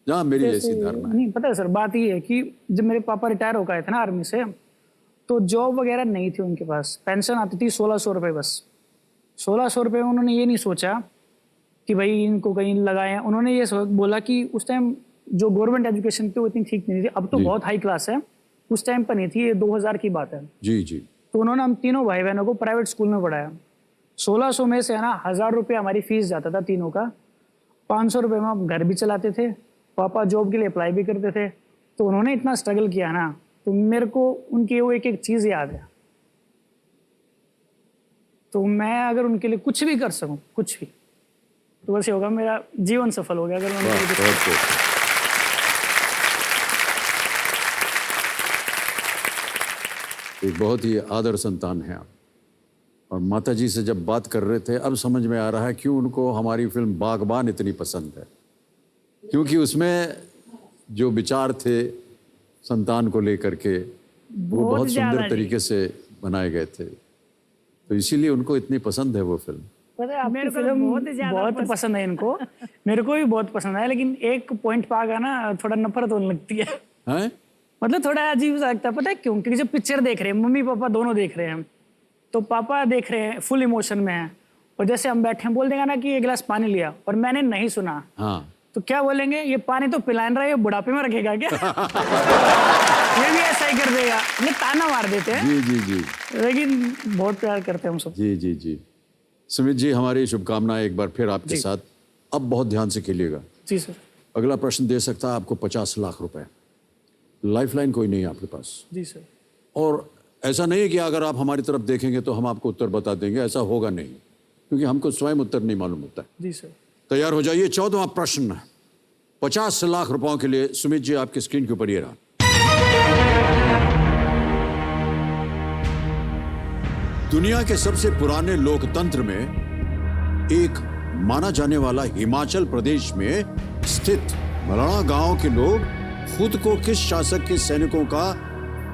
A: जहाँ मेरी ऐसी धारणा है।
B: नहीं पता है सर, बात ये है कि जब मेरे पापा रिटायर हो गए थे ना आर्मी से, तो जॉब वगैरह नहीं थी उनके पास। पेंशन आती थी 1600 रुपये बस। 1600 रुपये में उन्होंने ये नहीं सोचा कि भाई इनको कहीं लगाएं। उन्होंने ये बोला कि उस टाइम जो गवर्नमेंट एजुकेशन थी वो इतनी ठीक नहीं थी, अब तो बहुत हाई क्लास है, उस टाइम पर नहीं थी, ये 2000 की बात है।
A: जी जी।
B: तो उन्होंने हम तीनों भाई बहनों को प्राइवेट स्कूल में पढ़ाया। 1600 में से है ना 1000 रुपये हमारी फीस जाता था तीनों का। 500 रुपये में हम घर भी चलाते थे, पापा जॉब के लिए अप्लाई भी करते थे। तो उन्होंने इतना स्ट्रगल किया ना, तो मेरे को उनकी वो एक एक चीज़ याद है। तो मैं अगर उनके लिए कुछ भी कर सकूं, कुछ भी, तो वैसे होगा, मेरा जीवन सफल हो गया अगर मैं उनके लिए कुछ-
A: एक बहुत ही आदर संतान है आप। और माता जी से जब बात कर रहे थे, अब समझ में आ रहा है क्यों उनको हमारी फिल्म बागबान इतनी पसंद है, क्योंकि उसमें जो विचार थे संतान को लेकर के वो बहुत सुंदर तरीके से बनाए गए थे। तो इसीलिए उनको इतनी पसंद है वो फिल्म।
B: पता है आपकी फिल्म बहुत पसंद है इनको, मेरे को भी बहुत पसंद है। लेकिन एक पॉइंट पे आ गया ना, थोड़ा नफरत होने लगती है।
A: हैं?
B: मतलब थोड़ा अजीब सा लगता है, पता है क्यों? क्योंकि जब पिक्चर देख रहे हैं, मम्मी पापा दोनों देख रहे हैं, तो पापा देख रहे हैं फुल इमोशन में है, और जैसे हम बैठे हैं बोल देगा ना कि एक गिलास पानी लिया और मैंने नहीं सुना,
A: हाँ।
B: तो क्या बोलेंगे, ये पानी तो पिलान रहा है, ये बुढ़ापे में रखेगा क्या? ये भी ऐसा ही कर देगा, ये ताना मार देते हैं।
A: जी जी जी
B: लेकिन बहुत प्यार करते हैं हम सब।
A: जी जी जी। सुमित जी, हमारी शुभकामनाएं एक बार फिर आपके साथ। अब बहुत ध्यान से खेलिएगा।
B: जी सर।
A: अगला प्रश्न दे सकता है आपको 50 लाख रुपए। लाइफलाइन कोई नहीं है आपके पास,
B: जी सर।
A: और ऐसा नहीं है कि अगर आप हमारी तरफ देखेंगे तो हम आपको उत्तर बता देंगे, ऐसा होगा नहीं, क्योंकि हमको स्वयं उत्तर नहीं मालूम होता है।
B: जी सर।
A: तैयार हो जाइए। 14वां प्रश्न 50 लाख रुपयों के लिए। सुमित जी, आपकी स्क्रीन के ऊपर ये रहा। दुनिया के सबसे पुराने लोकतंत्र में एक माना जाने वाला हिमाचल प्रदेश में स्थित मलाणा गांव के लोग खुद को किस शासक के सैनिकों का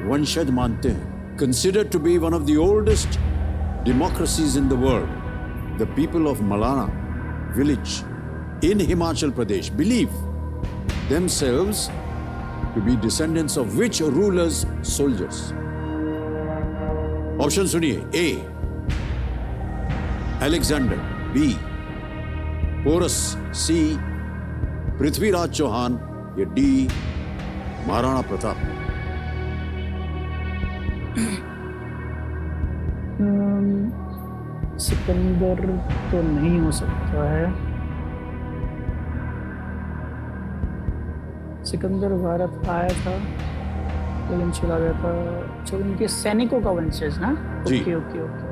A: वंशज मानते हैं? Considered to be one of the oldest democracies in the world, the people of Malana village in Himachal Pradesh believe themselves to be descendants of which ruler's soldiers? Option सुनिए। ए Alexander, B Porus, C Prithviraj Chauhan, या डी महाराणा प्रताप।
B: सिकंदर तो नहीं हो सकता है। सिकंदर भारत आया था लेकिन चला गया था। अच्छा, उनके सैनिकों का वंशज ना?
A: जी।
B: Okay okay okay.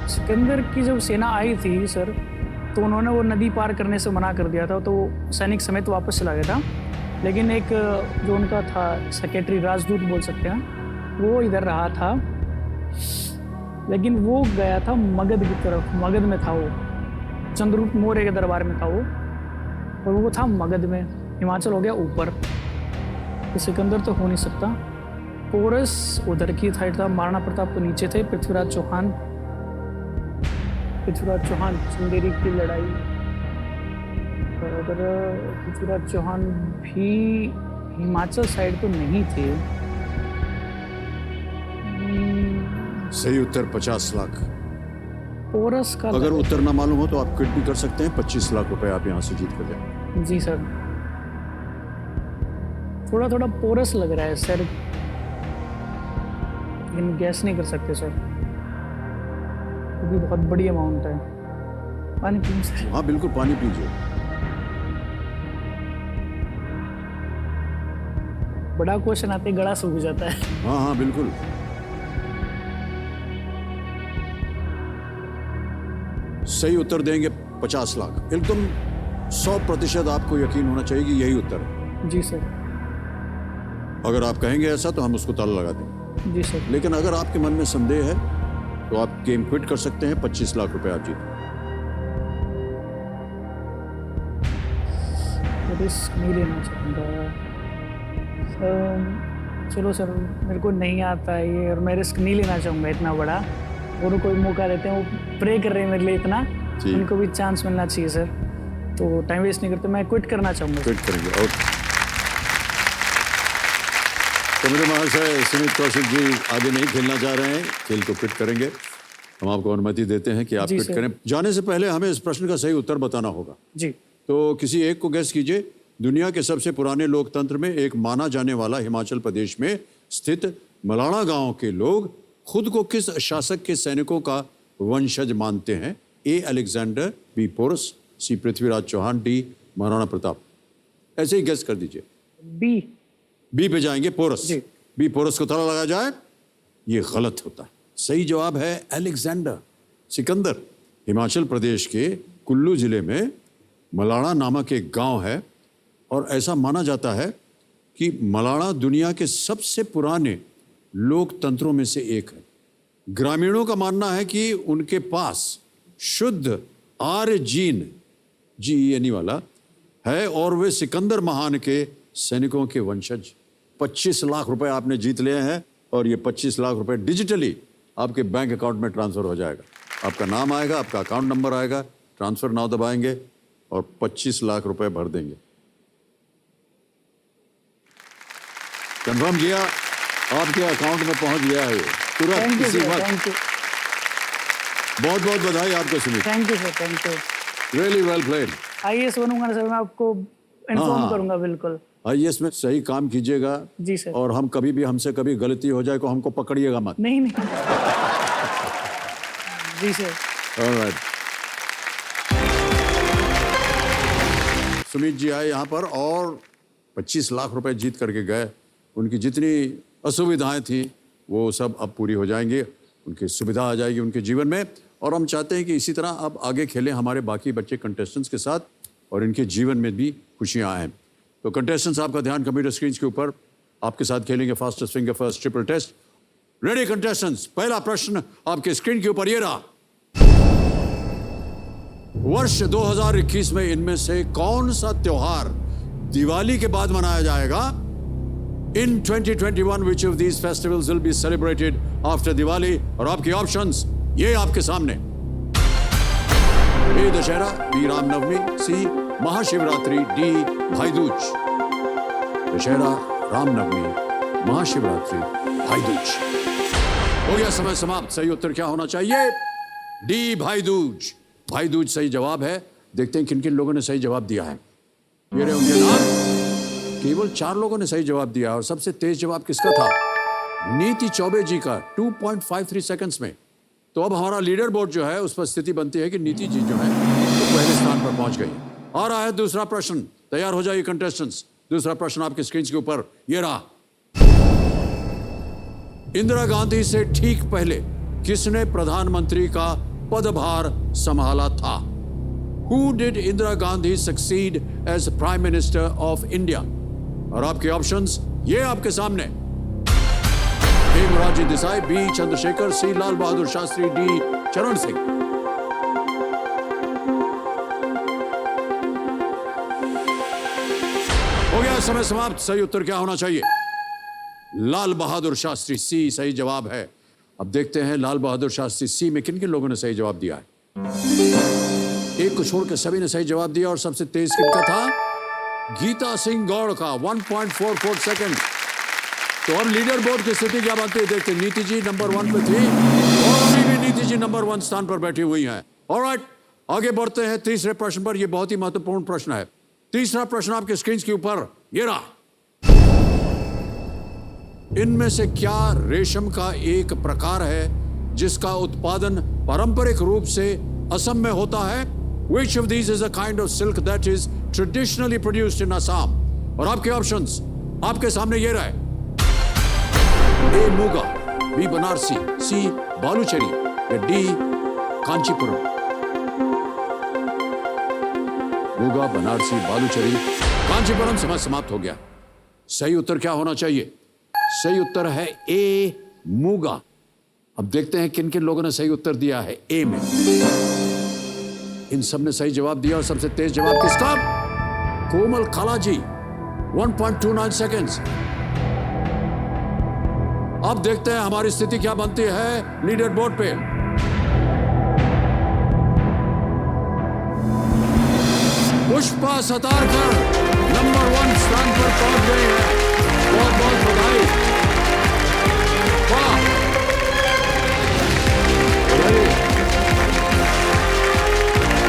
B: सिकंदर की जब सेना आई थी सर, तो उन्होंने वो नदी पार करने से मना कर दिया था, तो सैनिक समेत वापस चला गया था। लेकिन एक जो उनका था सेक्रेटरी, राजदूत बोल सकते हैं, वो इधर रहा था, लेकिन वो गया था मगध की तरफ। मगध में था वो, चंद्रगुप्त मौर्य के दरबार में था वो, और वो था मगध में। हिमाचल हो गया ऊपर, तो सिकंदर तो हो नहीं सकता। पोरस उधर की साइड था, महाराणा प्रताप तो नीचे थे। पृथ्वीराज चौहान चंदेरी की लड़ाई, अगर पृथ्वीराज चौहान भी हिमाचल साइड तो नहीं थे।
A: सही उत्तर 50 लाख।
B: पोरस का
A: अगर उत्तर ना मालूम हो तो आप क्विट भी कर सकते हैं। 25 लाख रुपए आप यहाँ से जीत कर जाएंगे।
B: जी सर। थोड़ा थोड़ा पोरस लग रहा है सर, लेकिन गैस नहीं कर सकते सर, क्योंकि बहुत बड़ी अमाउंट है। पानी पीजिए सर।
A: हाँ बिल्कुल, पानी पीजिए।
B: बड़ा क्वेश्चन आते गला सूख जाता है।
A: हाँ हाँ बिल्कुल। सही उत्तर देंगे 50 लाख। एकदम 100% आपको यकीन होना चाहिए कि यही उत्तर है।
B: जी सर।
A: अगर आप कहेंगे ऐसा तो हम उसको ताला लगा देंगे,
B: जी सर।
A: लेकिन अगर आपके मन में संदेह है तो आप गेम क्विट कर सकते हैं। 25 लाख रुपए आप जीते।
B: रिस्क नहीं लेना चाहूँगा चलो सर, मेरे को नहीं आता है ये और मैं रिस्क नहीं लेना चाहूँगा इतना बड़ा। और कोई मौका देते हैं, वो प्रे कर रहे हैं मेरे लिए इतना,
A: जी।
B: उनको भी चांस मिलना चाहिए सर। तो टाइम वेस्ट नहीं करते, मैं क्विट करना चाहूँगा।
A: क्विट करेंगे, ओके। तो मेरे महाशय सुमित कौशिक जी आगे नहीं खेलना चाह रहे हैं, खेल को क्विट करेंगे। हम आपको अनुमति देते हैं कि आप
B: जी
A: क्विट
B: सर।
A: करें। जाने से पहले हमें इस प्रश्न का सही उत्तर बताना होगा।
B: जी।
A: तो किसी एक को गेस कीजिए। दुनिया के सबसे पुराने लोकतंत्र में एक माना जाने वाला हिमाचल प्रदेश में स्थित मलाणा गांव के लोग खुद को किस शासक के सैनिकों का वंशज मानते हैं? A Alexander, B Porus, C Prithviraj Chauhan, D Maharana Pratap. ऐसे ही गेस कर दीजिए। बी पे जाएंगे, पोरस।
B: जी।
A: बी पोरस को ताला लगाया जाए, ये गलत होता है। सही जवाब है अलेक्जेंडर, सिकंदर। हिमाचल प्रदेश के कुल्लू जिले में मलाणा नामक एक गांव है और ऐसा माना जाता है कि मलाणा दुनिया के सबसे पुराने लोकतंत्रों में से एक है। ग्रामीणों का मानना है कि उनके पास शुद्ध आर्य जीन, GENE वाला है और वे सिकंदर महान के सैनिकों के वंशज। 25 लाख रुपए आपने जीत लिए हैं और ये 25 लाख रुपए डिजिटली आपके बैंक अकाउंट में ट्रांसफर हो जाएगा। आपका नाम आएगा, आपका अकाउंट नंबर आएगा, ट्रांसफर नाउ दबाएंगे और 25 लाख रुपए भर देंगे। कंफर्म किया, आपके अकाउंट में पहुंच गया है तुरंत
B: थैंक यू
A: इसी
B: सर,
A: वक्त।
B: Thank you.
A: बहुत बहुत बधाई आपको Sumit,
B: thank you sir, thank you.
A: Really well played.
B: IAS बनूंगा ना सर, मैं आपको इन्फॉर्म करूंगा बिल्कुल।
A: IAS में सही काम कीजिएगा
B: जी सर।
A: और हम कभी भी हमसे कभी गलती हो जाए तो हमको पकड़िएगा मत।
B: नहीं नहीं जी सर।
A: ऑलराइट। सुमित जी आए यहाँ पर और 25 लाख रुपए जीत करके गए। उनकी जितनी असुविधाएं थी वो सब अब पूरी हो जाएंगी, उनकी सुविधा आ जाएगी उनके जीवन में। और हम चाहते हैं कि इसी तरह अब आगे खेलें हमारे बाकी बच्चे कंटेस्टेंट्स के साथ और इनके जीवन में भी खुशियां आएं। तो कंटेस्टेंट्स, आपका ध्यान कंप्यूटर स्क्रीन के ऊपर। आपके साथ खेलेंगे fastest finger first triple test. Ready contestants, पहला प्रश्न आपके स्क्रीन के ऊपर ये रहा। वर्ष 2021 में इनमें से कौन सा त्योहार दिवाली के बाद मनाया जाएगा? In 2021, which of these festivals will be celebrated after Diwali? और आपके ऑप्शंस ये आपके सामने। ए दशहरा, बी रामनवमी, सी महाशिवरात्रि, डी भाई दूज। दशहरा, रामनवमी, महाशिवरात्रि, भाई दूज। हो गया समय समाप्त। सही उत्तर क्या होना चाहिए? डी भाई दूज। भाई दूज सही जवाब है। देखते हैं किन किन लोगों ने सही जवाब दिया है। ये रहे उनके नाम। केवल 4 लोगों ने सही जवाब दिया और सबसे तेज जवाब किसका था? नीति चौबे जी का, 2.53 सेकंड्स में। तो अब हमारा लीडर बोर्ड जो है उस पर स्थिति बनती है कि नीति जी जो है वो पहले स्थान पर पहुंच गई। आ रहा है दूसरा प्रश्न, तैयार हो जाइए कंटेस्टेंट्स। दूसरा प्रश्न आपके स्क्रीन के ऊपर ये रहा। इंदिरा गांधी से ठीक पहले किसने प्रधानमंत्री का पदभार संभाला था? Who did Indira Gandhi succeed as Prime Minister of India? और आपके ऑप्शंस ये आपके सामने। ए मोरारजी देसाई, बी चंद्रशेखर, सी लाल बहादुर शास्त्री, डी चरण सिंह। हो गया समय समाप्त। सही उत्तर क्या होना चाहिए? लाल बहादुर शास्त्री, सी सही जवाब है। अब देखते हैं लाल बहादुर शास्त्री सी में किन किन लोगों ने सही जवाब दिया है। एक को छोड़कर सभी ने सही जवाब दिया और सबसे तेज किनका था? गीता सिंह गौड़ का, 1.44 सेकंड। तो अब लीडर बोर्ड की स्थिति क्या बनती है देखते हैं। नीति जी नंबर 1 पे थी और अभी भी नीति जी नंबर 1 स्थान पर बैठी हुई हैं। ऑलराइट, आगे बढ़ते हैं तीसरे प्रश्न पर। यह बहुत ही महत्वपूर्ण प्रश्न है। तीसरा प्रश्न आपके स्क्रीन के ऊपर ये रहा। इनमें से क्या रेशम का एक प्रकार है जिसका उत्पादन पारंपरिक रूप से असम में होता है? Which of these is a kind of silk that is traditionally produced in Assam? और आपके ऑप्शंस आपके सामने ये रहे। ए मूगा, बी बनारसी, सी बालूचरी या डी कांचीपुरम। मूगा, बनारसी, बालूचरी कांचीपुरम समय समाप्त हो गया। सही उत्तर क्या होना चाहिए? सही उत्तर है ए, मूंगा। अब देखते हैं किन किन लोगों ने सही उत्तर दिया है ए में। इन सब ने सही जवाब दिया और सबसे तेज जवाब किसका? कोमल कालाजी, 1.29 सेकेंड्स। अब देखते हैं हमारी स्थिति क्या बनती है लीडर बोर्ड पे। पुष्पा सतारकर नंबर 1 स्थान पर पहुंच गई है। बहुत बहुत बधाई। वाह,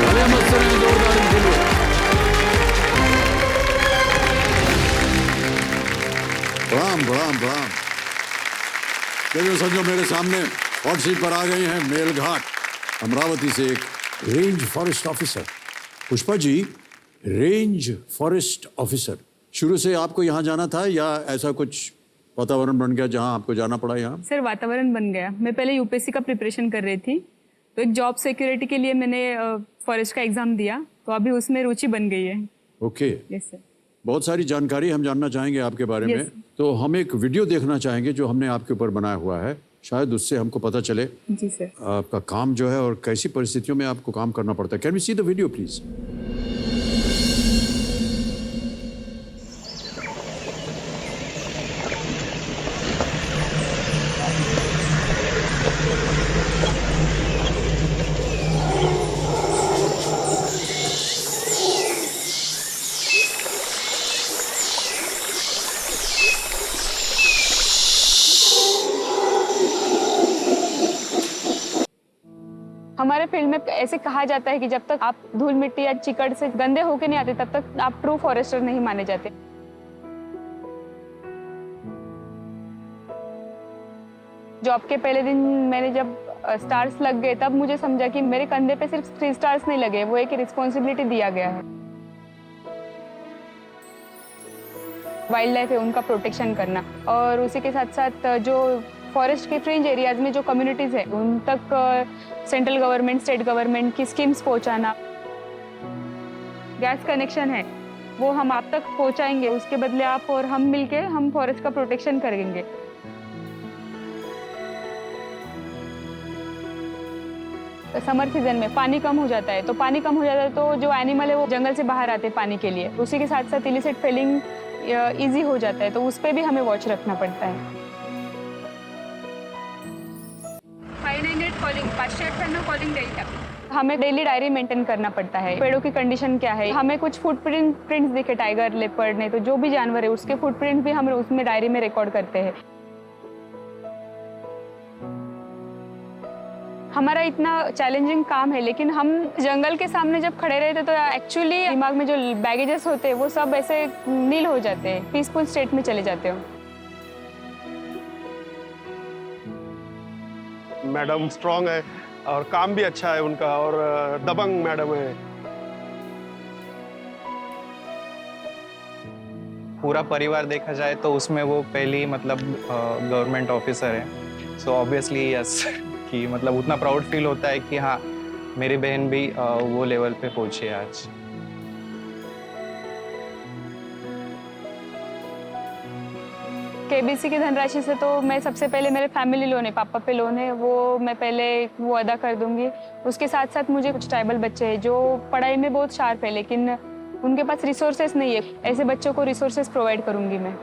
A: भले मत से जोरदार इनके लिए। प्रणाम प्रणाम प्रणाम। देखिए समझो मेरे सामने हॉट सीट पर आ गई हैं मेलघाट अमरावती से एक range forest officer. Pushpa ji, range forest officer, शुरू से आपको यहाँ जाना था या ऐसा कुछ वातावरण बन गया जहाँ आपको जाना पड़ा यहाँ?
F: सर वातावरण बन गया। मैं पहले यूपीएससी का प्रिपरेशन कर रही थी, तो एक जॉब सिक्योरिटी के लिए मैंने फॉरेस्ट का एग्जाम दिया, तो अभी उसमें रुचि बन गई है।
A: Okay,
F: yes sir.
A: बहुत सारी जानकारी हम जानना चाहेंगे आपके बारे में। तो हम एक वीडियो देखना चाहेंगे जो हमने आपके ऊपर बनाया हुआ है, शायद उससे हमको पता चले
F: जी सर
A: आपका काम जो है और कैसी परिस्थितियों में आपको काम करना पड़ता है। Can we see the video please?
F: हमारे फील्ड में ऐसे कहा जाता है कि जब तक आप धूल मिट्टी या चिकड़ से गंदे होके नहीं आते, तब तक आप ट्रू फॉरेस्टर नहीं माने जाते। जॉब के पहले दिन मैंने जब स्टार्स लग गए, तब मुझे समझा कि मेरे कंधे पे सिर्फ 3 स्टार्स नहीं लगे, वो एक रिस्पॉन्सिबिलिटी दिया गया है। वाइल्ड लाइफ है, उनका प्रोटेक्शन करना, और उसी के साथ साथ जो फॉरेस्ट के फ्रिंज एरियाज में जो कम्युनिटीज है उन तक सेंट्रल गवर्नमेंट, स्टेट गवर्नमेंट की स्कीम्स पहुंचाना। गैस कनेक्शन है वो हम आप तक पहुंचाएंगे, उसके बदले आप और हम मिलके हम फॉरेस्ट का प्रोटेक्शन करेंगे। समर सीजन में पानी कम हो जाता है, तो पानी कम हो जाता है तो जो एनिमल है वो जंगल से बाहर आते हैं पानी के लिए। उसी के साथ साथ इलिसिट फेलिंग इजी हो जाता है, तो उस पर भी हमें वॉच रखना पड़ता है। 598 कॉलिंग, 598 कॉलिंग डेटा। हमें डेली डायरी मेंटेन करना पड़ता है। पेड़ों की कंडीशन क्या है, हमें कुछ फुटप्रिंट्स दिखे, टाइगर, लेपर्ड, नहीं तो जो भी जानवर है उसके फुटप्रिंट भी हम उसमें डायरी में रिकॉर्ड करते हैं। हमारा इतना चैलेंजिंग काम है, लेकिन हम जंगल के सामने जब खड़े रहते तो एक्चुअली दिमाग में जो बैगेजेस होते हैं वो सब ऐसे नील हो जाते हैं, पीसफुल स्टेट में चले जाते हो।
G: मैडम स्ट्रांग है और काम भी अच्छा है उनका, और दबंग मैडम है।
H: पूरा परिवार देखा जाए तो उसमें वो पहली मतलब गवर्नमेंट ऑफिसर है, सो ऑब्वियसली यस कि मतलब उतना प्राउड फील होता है कि हाँ मेरी बहन भी वो लेवल पे पहुंची है आज।
F: केबीसी की धनराशि से तो मैं सबसे पहले मेरे फैमिली लोन है, पापा पे लोन है, वो मैं पहले वो अदा कर दूंगी। उसके साथ साथ मुझे कुछ ट्राइबल बच्चे हैं जो पढ़ाई में बहुत शार्प है लेकिन उनके पास रिसोर्सेस नहीं है, ऐसे बच्चों को रिसोर्सेस प्रोवाइड करूंगी मैं।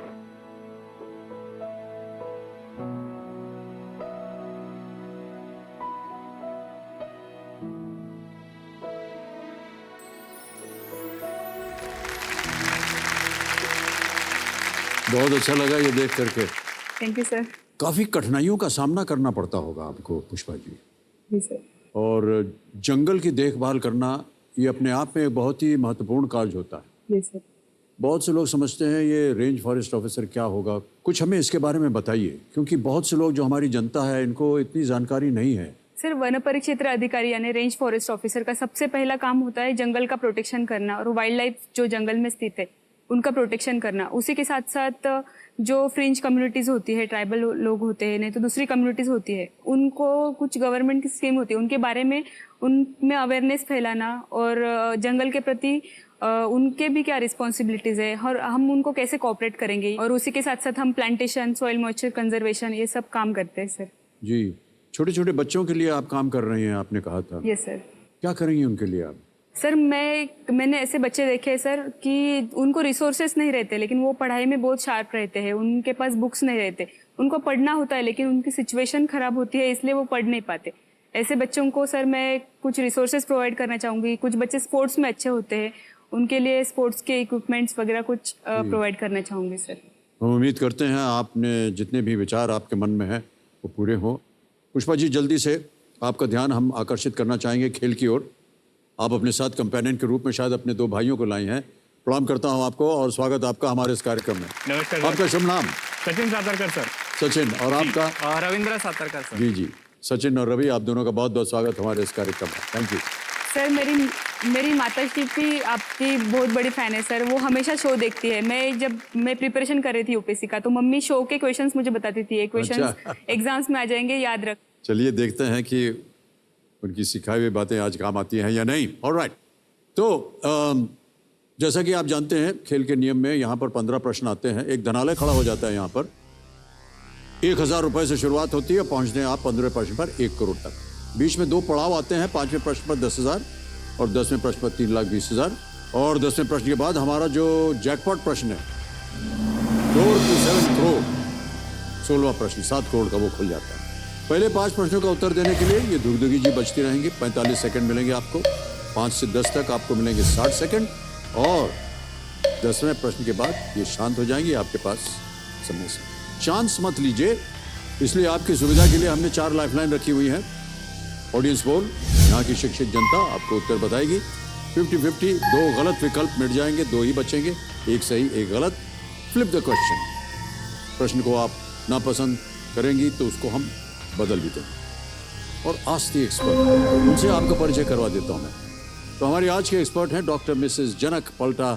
A: बहुत अच्छा लगा ये देख करके।
F: Thank you sir.
A: काफी कठिनाइयों का सामना करना पड़ता होगा आपको पुष्पा जी।
F: जी सर।
A: और जंगल की देखभाल करना ये अपने आप में एक बहुत ही महत्वपूर्ण कार्य होता है।
F: जी सर।
A: बहुत से लोग समझते हैं ये रेंज फॉरेस्ट ऑफिसर क्या होगा, कुछ हमें इसके बारे में बताइए, क्योंकि बहुत से लोग जो हमारी जनता है इनको इतनी जानकारी नहीं है।
F: सर वन परिक्षेत्र अधिकारी यानी रेंज फॉरेस्ट ऑफिसर का सबसे पहला काम होता है जंगल का प्रोटेक्शन करना और वाइल्ड लाइफ जो जंगल में स्थित है उनका प्रोटेक्शन करना। उसी के साथ साथ जो फ्रिंज कम्युनिटीज़ होती है, ट्राइबल लोग होते हैं, नहीं तो दूसरी कम्युनिटीज़ होती है, उनको कुछ गवर्नमेंट की स्कीम होती है उनके बारे में उनमें अवेयरनेस फैलाना और जंगल के प्रति उनके भी क्या रिस्पॉन्सिबिलिटीज़ है और हम उनको कैसे कोऑपरेट करेंगे, और उसी के साथ साथ हम प्लांटेशन, सॉइल मॉइस्चर कंजर्वेशन, ये सब काम करते हैं सर।
A: जी, छोटे छोटे बच्चों के लिए आप काम कर रही हैं, आपने कहा था।
F: Yes sir.
A: क्या करेंगी उनके लिए आप?
F: सर मैंने ऐसे बच्चे देखे हैं सर कि उनको रिसोर्सेस नहीं रहते, लेकिन वो पढ़ाई में बहुत शार्प रहते हैं, उनके पास बुक्स नहीं रहते, उनको पढ़ना होता है लेकिन उनकी सिचुएशन खराब होती है, इसलिए वो पढ़ नहीं पाते। ऐसे बच्चों को सर मैं कुछ रिसोर्सेज प्रोवाइड करना चाहूँगी। कुछ बच्चे स्पोर्ट्स में अच्छे होते हैं, उनके लिए स्पोर्ट्स के इक्विपमेंट्स वगैरह कुछ प्रोवाइड करना चाहूँगी सर।
A: हम उम्मीद करते हैं आपने जितने भी विचार आपके मन में हैं वो पूरे हों। पुष्पा जी, जल्दी से आपका ध्यान हम आकर्षित करना चाहेंगे खेल की ओर। आप अपने साथ कंपेनियन के रूप में शायद अपने 2 भाइयों को लाई हैं। प्रणाम करता हूं आपको और स्वागत आपका हमारे इस कार्यक्रम में।
I: नमस्कार।
A: आपका शुभ नाम?
I: सचिन सातरकर सर।
A: सचिन, और आपका?
I: रविंद्र सातरकर सर।
A: जी जी, सचिन और रवि, आप दोनों का बहुत बहुत स्वागत हमारे इस कार्यक्रम में। Thank you
F: sir. मेरी माता जी भी आपकी बहुत बड़ी फैन है सर, वो हमेशा शो देखती है। जब मैं प्रिपरेशन कर रही थी यूपीएससी का, तो मम्मी शो के क्वेश्चंस मुझे बताती थी, ये क्वेश्चंस एग्जाम्स में आ जाएंगे, याद रख।
A: चलिए देखते हैं कि उनकी सिखाई हुई बातें आज काम आती हैं या नहीं। ऑलराइट, तो जैसा कि आप जानते हैं खेल के नियम में यहाँ पर 15 प्रश्न आते हैं। एक धनालय खड़ा हो जाता है यहाँ पर। 1000 रुपए से शुरुआत होती है, पहुँचते हैं आप 15वें प्रश्न पर 1 करोड़ तक। बीच में 2 पड़ाव आते हैं। 5वें प्रश्न पर 10,000 और 10वें प्रश्न पर 3,20,000। और 10वें प्रश्न के बाद हमारा जो जैकपॉट प्रश्न है 4 करोड़, 16वां प्रश्न 7 करोड़ का, वो खुल जाता है। पहले 5 प्रश्नों का उत्तर देने के लिए ये दुगदुगी जी बचती रहेंगी। 45 सेकंड मिलेंगे आपको। 5 से 10 तक आपको मिलेंगे 60 सेकंड। और 10वें प्रश्न के बाद ये शांत हो जाएंगे आपके पास समय से। चांस मत लीजिए, इसलिए आपकी सुविधा के लिए हमने 4 लाइफलाइन रखी हुई हैं। ऑडियंस पोल, यहाँ की शिक्षित जनता आपको उत्तर बताएगी। 50-50, 2 गलत विकल्प मिट जाएंगे, 2 ही बचेंगे, 1 सही 1 गलत। फ्लिप द क्वेश्चन, प्रश्न को आप नापसंद करेंगी तो उसको हम बदल भी देंगे। और आज की एक्सपर्ट, उनसे आपका परिचय करवा देता हूं मैं। तो हमारी आज के एक्सपर्ट हैं डॉक्टर मिसेस जनक पल्टा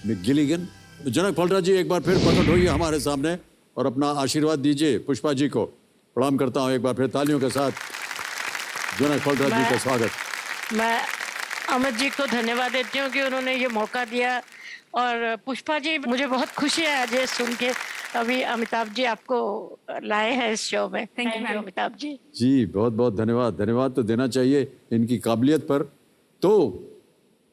A: मैकगिलिगन। तो जनक पल्टा जी, एक बार फिर प्रकट होइए हमारे सामने और अपना आशीर्वाद दीजिए पुष्पा जी को। प्रणाम करता हूं एक बार फिर तालियों के साथ जनक पल्टा जी का स्वागत।
D: मैं अमित जी को धन्यवाद देती हूँ कि उन्होंने ये मौका दिया। और पुष्पा जी, मुझे बहुत खुशी है आज ये सुन के, अभी अमिताभ जी आपको लाए हैं इस शो में।
F: Thank you
D: Amitabh ji.
A: जी, बहुत बहुत धन्यवाद। धन्यवाद तो देना चाहिए इनकी काबिलियत पर। तो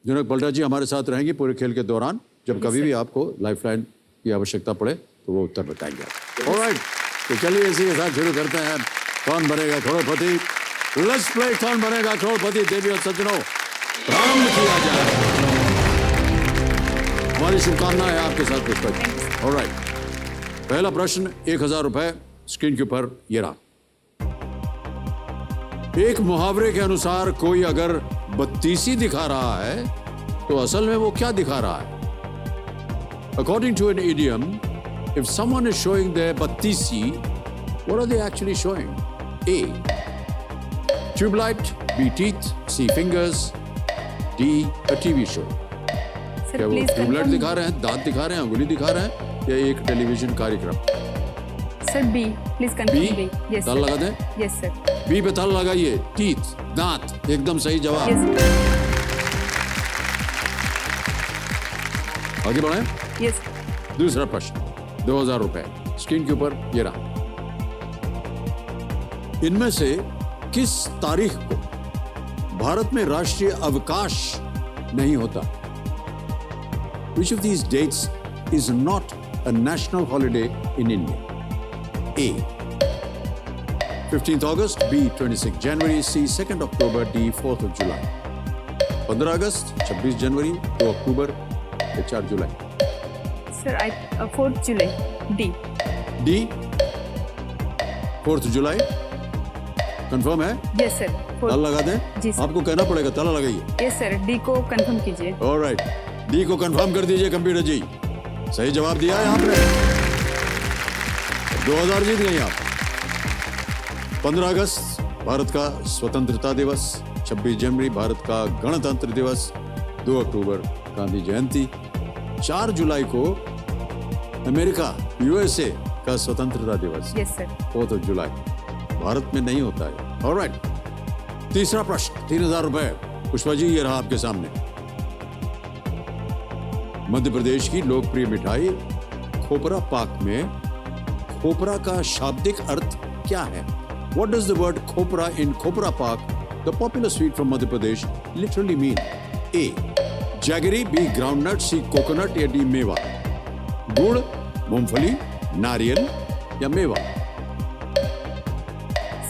A: जनक पल्टा जी हमारे साथ रहेंगी पूरे खेल के दौरान। जब कभी भी आपको लाइफलाइन की आवश्यकता पड़े तो वो उत्तर बताएंगे। ऑलराइट, तो चलिए इसी के साथ शुरू करते हैं। कौन बनेगा करोड़पति? लेट्स प्ले कौन बनेगा करोड़पति। देवी और सज्जनों, प्रारंभ किया जाए। हमारी शुभकामनाएं है आपके साथ पुष्पा जी। ऑलराइट, पहला प्रश्न 1000 रुपए स्क्रीन के ऊपर ये रहा। एक मुहावरे के अनुसार कोई अगर बत्तीसी दिखा रहा है तो असल में वो क्या दिखा रहा है? According to an idiom, if someone is showing their battisi, what are they actually showing? A, tube light, B, teeth, C, fingers, D, a TV show. क्या वो ट्यूबलाइट दिखा रहे हैं, दांत दिखा रहे हैं, अंगुली दिखा रहे हैं, या एक टेलीविजन कार्यक्रम?
F: Sir B, please confirm B. Yes
A: ताल लगा दें?
F: Yes sir.
A: बी पे ताल लगाइए। टीथ, दांत, एकदम सही जवाब। आगे बढ़े।
F: यस।
A: दूसरा प्रश्न 2000 रुपए स्क्रीन के ऊपर ये रहा। इनमें से किस तारीख को भारत में राष्ट्रीय अवकाश नहीं होता? Which of these dates is not a national holiday in India? A, 15th August, B, 26 January, C, 2nd October, D, 4th of July. 15 अगस्त, 26 जनवरी, 2 अक्टूबर, 4 जुलाई।
F: सर 4th जुलाई, D।
A: D, 4th जुलाई, कंफर्म है?
F: Yes sir.
A: ताला लगा दें?
F: जी सर।
A: आपको कहना पड़ेगा, ताला लगाइए।
F: यस सर, D को कंफर्म कीजिए।
A: ऑलराइट, डी को कंफर्म कर दीजिए कंप्यूटर जी। सही जवाब दिया है आपने। 2000 जीत गई आप। 15 अगस्त भारत का स्वतंत्रता दिवस, 26 जनवरी भारत का गणतंत्र दिवस, 2 अक्टूबर गांधी जयंती, 4 जुलाई को अमेरिका यूएसए का स्वतंत्रता दिवस।
F: Yes sir.
A: 4th of जुलाई भारत में नहीं होता है। ऑलराइट, तीसरा प्रश्न 3000 रुपए। पुष्पा जी ये रहा आपके सामने। मध्य प्रदेश की लोकप्रिय मिठाई खोपरा पाक में खोपरा का शाब्दिक अर्थ क्या है? What does the word khopra in khopra pak, the popular sweet from Madhya Pradesh, literally mean? A. Jaggery, B. Groundnut, C. Coconut या D. मेवा? गुड़, मूंगफली, नारियल या मेवा?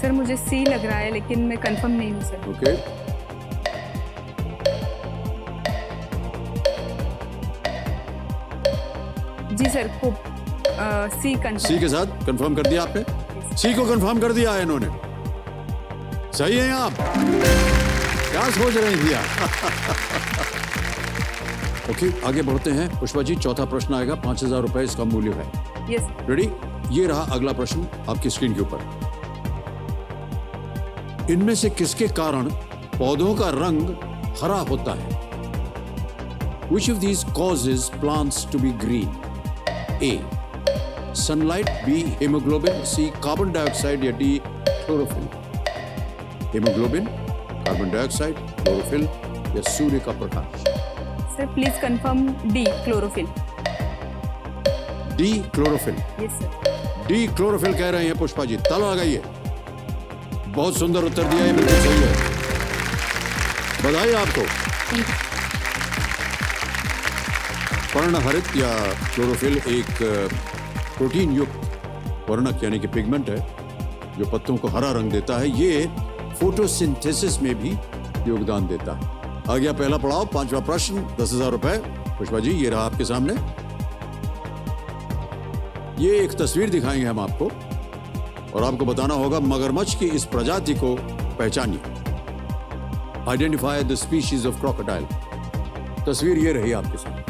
F: सर मुझे सी लग रहा है लेकिन मैं कंफर्म नहीं हूँ सर।
A: ओके।
F: जी सर, सी कंफर्म।
A: सी के साथ कंफर्म कर दिया आपने? सी को कंफर्म कर दिया है इन्होंने। सही है आप? क्या सोच रहे हैं आप? ओके, आगे बढ़ते हैं। पुष्पा जी, चौथा प्रश्न आएगा, 5,000 रुपए इसका मूल्य है।
F: यस।
A: रेडी? ये रहा अगला प्रश्न आपकी स्क्रीन के ऊपर। इनमें से किसके कारण पौधों का रंग हरा होता है? Which of these causes plants to be green? A. Sunlight, B. Hemoglobin, C. Carbon dioxide या D. Chlorophyll? Hemoglobin, carbon dioxide, chlorophyll या सूर्य का प्रकाश?
F: Sir please confirm D, chlorophyll.
A: D. Chlorophyll.
F: Yes sir.
A: D. Chlorophyll कह रहे हैं पुष्पा जी। ताला लगाइए। बहुत सुंदर उत्तर दिया, ये बिल्कुल सही है। बधाई आपको। पर्णहरित या क्लोरोफिल एक प्रोटीन युक्त वर्णक यानी कि पिगमेंट है जो पत्तों को हरा रंग देता है। ये फोटोसिंथेसिस में भी योगदान देता है। आ गया पहला पड़ाव, 5वां प्रश्न, 10,000 रुपए। पुष्पा जी, ये रहा आपके सामने। ये एक तस्वीर दिखाएंगे हम आपको और आपको बताना होगा मगरमच्छ की इस प्रजाति को पहचानिए। Identify the species of crocodile. तस्वीर ये रही आपके सामने।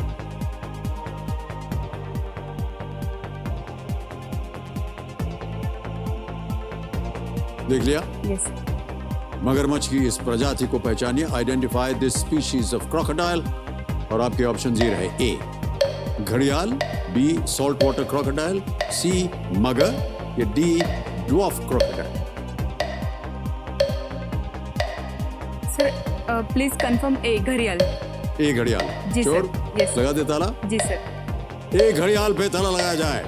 A: देख लिया?
F: यस।
A: मगरमच्छ की इस प्रजाति को पहचानिए। Identify this species of crocodile. और आपके ऑप्शन ये रहे। ए. घड़ियाल, B. Salt water crocodile, C. मगर या D. Dwarf crocodile?
F: Sir please confirm A, घड़ियाल।
A: ए घड़ियाल।
F: जी
A: श्योर?
F: सर। यस।
A: लगा दे ताला?
F: जी सर।
A: ए घड़ियाल पे ताला लगाया जाए।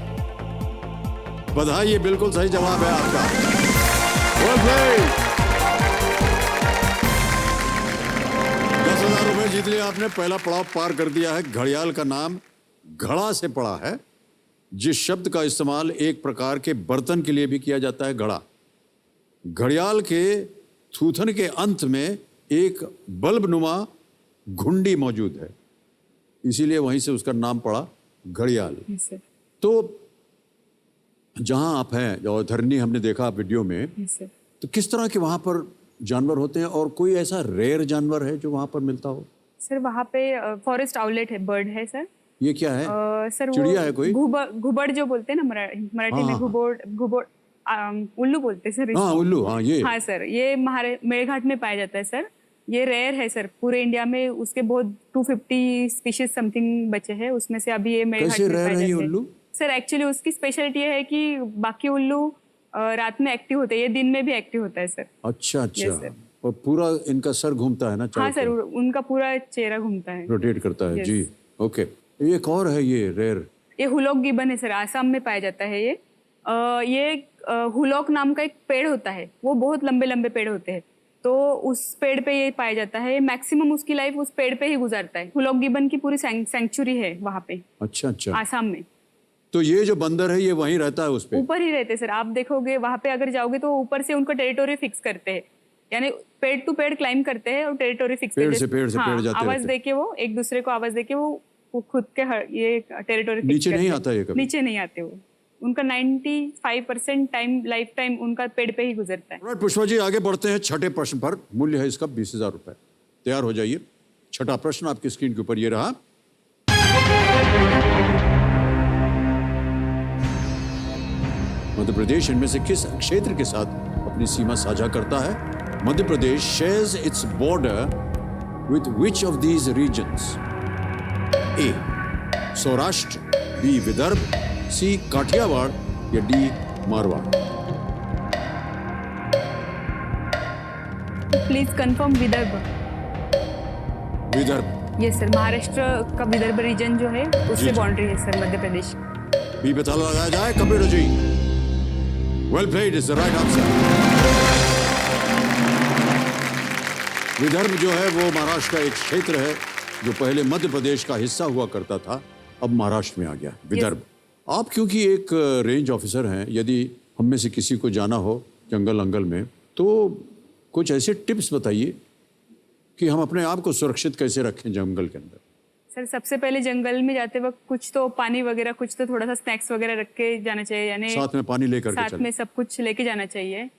A: बधाई, ये बिल्कुल सही जवाब है आपका। Well played। 10,000 रुपए जीत लिया आपने। पहला पड़ाव पार कर दिया है। घड़ियाल का नाम घड़ा से पड़ा है, जिस शब्द का इस्तेमाल एक प्रकार के बर्तन के लिए भी किया जाता है, घड़ा। घड़ियाल के थूथन के अंत में एक बल्ब नुमा घुंडी मौजूद है, इसीलिए वहीं से उसका नाम पड़ा घड़ियाल।
F: Yes sir.
A: तो जहां आप हैं और धरनी हमने देखा वीडियो में,
F: यस सर।
A: तो किस तरह के वहां पर जानवर होते हैं और कोई ऐसा रेयर जानवर है जो वहां पर मिलता हो?
F: सर वहाँ पे फॉरेस्ट आउटलेट है, बर्ड है सर।
A: ये क्या है?
F: सर
A: चिड़िया है कोई?
F: घुबड़ जो बोलते हैं ना मराठी में, घुबड़ उल्लू बोलते हैं सर इसको।
A: हाँ, उल्लू। हाँ, ये।
F: हाँ सर, ये हमारे मेड़घाट में पाया जाता है सर। ये रेयर है सर पूरे इंडिया में। उसके बहुत 250 स्पीशीज समथिंग बचे हैं, उसमें से अभी ये मेड़घाट में पाए जाते हैं।
A: उल्लू
F: सर एक्चुअली उसकी स्पेशलिटी है कि बाकी उल्लू रात में एक्टिव होते हैं, ये दिन में भी एक्टिव होता है सर।
A: अच्छा
F: Yes, sir।
A: और पूरा इनका सर घूमता है ना?
F: हाँ सर, उनका पूरा चेहरा घूमता है,
A: रोटेट करता है।
F: Yes।
A: जी, ओके। एक और है ये रेयर।
F: ये हुलॉक गिबन है सर, आसाम में पाया जाता है ये हुलॉक नाम का एक पेड़ होता है, वो बहुत लंबे लंबे पेड़ होते हैं, तो उस पेड़ पे ये पाया जाता है। मैक्सिमम उसकी लाइफ उस पेड़ पे ही गुजारता है। हुलॉक गिबन की पूरी सेंचुरी है वहाँ पे।
A: अच्छा अच्छा।
F: आसाम में।
A: तो ये जो बंदर है ये वहीं रहता है उस पे?
F: ऊपर ही रहते सर, आप देखोगे वहाँ पे अगर जाओगे तो ऊपर से उनका टेरिटोरी फिक्स करते हैं, यानी पेड़ टू पेड़ क्लाइम करते हैं और टेरिटोरी फिक्स करते हैं।
A: पेड़ जाते
F: आवाज देके वो एक दूसरे को आवाज देके वो खुद के ये टेरिटोरी
A: नीचे नहीं आता ये कभी?
F: नीचे नहीं आते वो। उनका 95% टाइम, लाइफ टाइम उनका पेड़ पे ही गुजरता है।
A: पुष्पा जी, आगे बढ़ते हैं छठे प्रश्न पर। मूल्य है इसका 20,000 रुपए। तैयार हो जाइए। छठा प्रश्न आपकी स्क्रीन के ऊपर ये रहा। मध्य प्रदेश इनमें से किस क्षेत्र के साथ अपनी सीमा साझा करता है? Madhya Pradesh shares its border with which of these regions? A. Saurashtra, B. Vidarbha, C. Kathiawar या D. Marwar?
F: Please confirm Vidarbha.
A: Vidarbha.
F: Yes sir, Maharashtra का विदर्भ रीजन जो है
A: जी,
F: उससे
A: जी।
F: बाउंड्री है सर मध्य प्रदेश।
A: बी पे ताला लगाया जाए। Computer ji, well played is the right answer. Vidarbha जो है वो महाराष्ट्र का एक क्षेत्र है जो पहले मध्य प्रदेश का हिस्सा हुआ करता था, अब महाराष्ट्र में आ गया विदर्भ। आप क्योंकि एक रेंज ऑफिसर हैं, यदि हम में से किसी को जाना हो जंगल अंगल में, तो कुछ ऐसे टिप्स बताइए कि हम अपने आप को सुरक्षित कैसे रखें जंगल के अंदर।
F: सर सबसे पहले जंगल में जाते वक्त कुछ तो पानी वगैरह, कुछ तो थोड़ा सा स्नैक्स वगैरह रख के जाना चाहिए, यानी
A: साथ में पानी लेकर के
F: साथ
A: चलें।
F: में सब कुछ लेके जाना चाहिए।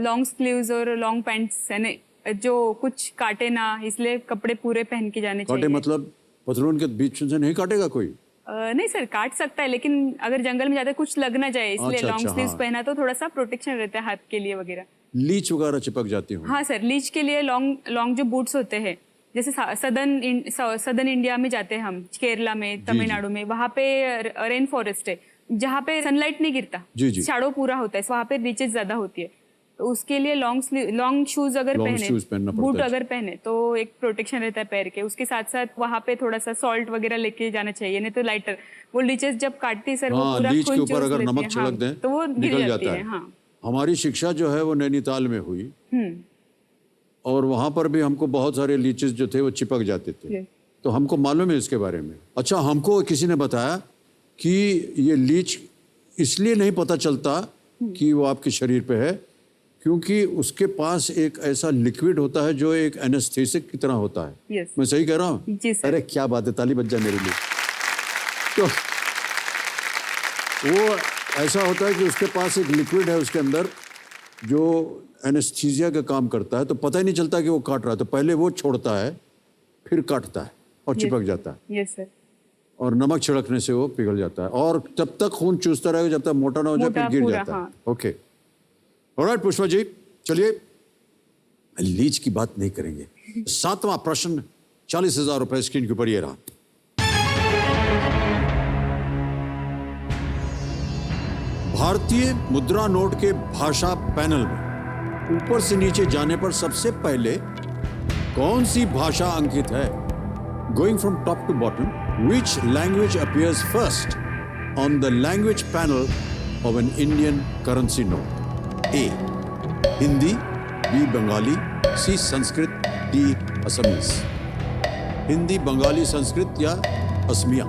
F: लॉन्ग स्लीव्स और लॉन्ग पैंट्स, यानी जो कुछ काटे ना, इसलिए कपड़े पूरे पहन के जाने
A: काटे
F: चाहिए।
A: मतलब पतलून के बीच से नहीं काटेगा कोई?
F: नहीं सर, काट सकता है, लेकिन अगर जंगल में जाते कुछ लग ना जाए इसलिए
A: अच्छा,
F: लॉन्ग
A: अच्छा,
F: स्लीव्स
A: हाँ।
F: पहना तो थोड़ा सा प्रोटेक्शन रहता है हाथ के लिए वगैरह।
A: लीच वगैरह चिपक जाती हूँ।
F: हाँ सर, लीच के लिए लॉन्ग लॉन्ग जो बूट्स होते हैं, जैसे सदर्न इंडिया में जाते हैं हम, केरला में, तमिलनाडु में, वहाँ पे रेन फॉरेस्ट है जहाँ पे सनलाइट नहीं गिरता,
A: जी, जी।
F: शैडो पूरा होता है, वहाँ पे रीचेस ज्यादा होती है, तो उसके लिए लॉन्ग शूज अगर
A: Long shoes पहनना
F: पहने,
A: पड़ता
F: बूट
A: है।
F: अगर पहने तो एक प्रोटेक्शन रहता है पैर के। उसके साथ साथ वहाँ पे थोड़ा सा सॉल्ट वगैरह लेके जाना चाहिए, नहीं तो लाइटर, वो लीचेस जब काटती है सर वो
A: हाँ,
F: पूरा
A: लीच के
F: खून
A: ऊपर
F: चूस
A: अगर
F: लेती
A: नमक
F: है,
A: छिड़क
F: हाँ,
A: दें
F: तो वो गिर
A: निकल
F: जाती
A: जाता
F: है।
A: है।
F: हाँ।
A: हमारी शिक्षा जो है वो नैनीताल में हुई,
F: हम्म।
A: और वहां पर भी हमको बहुत सारे लीचेस जो थे वो चिपक जाते थे,
F: Yes.
A: तो हमको मालूम है इसके बारे में। अच्छा, हमको किसी ने बताया कि ये लीच इसलिए नहीं पता चलता कि वो आपके शरीर पे है, क्योंकि उसके पास एक ऐसा लिक्विड होता है जो एक एनेस्थेसिक की तरह होता है।
F: Yes.
A: मैं सही कह रहा हूँ?
F: जी सर।
A: अरे क्या बात है, ताली बज जाए मेरे लिए। तो वो ऐसा होता है कि उसके पास एक लिक्विड है उसके अंदर जो एनेस्थीसिया का काम करता है, तो पता ही नहीं चलता कि वो काट रहा है, तो पहले वो छोड़ता है फिर काटता है और चिपक जाता है,
F: यस सर।
A: और नमक छिड़कने से वो पिघल जाता है, और तब तक खून चूसता रहेगा जब तक मोटा ना हो जाए, फिर
F: मोटा
A: गिर
F: पूरा,
A: जाता है।
F: हाँ।
A: ओके, ऑलराइट पुष्पा जी, चलिए लीच की बात नहीं करेंगे। 7वां प्रश्न, 40,000 रुपए स्क्रीन के ऊपर ये रहा। भारतीय मुद्रा नोट के भाषा पैनल में ऊपर से नीचे जाने पर सबसे पहले कौन सी भाषा अंकित है? Going from top to bottom, which language appears first on the language panel of an Indian currency note? A Hindi, B Bengali, C Sanskrit, D Assamese. Hindi, Bengali, Sanskrit या असमिया?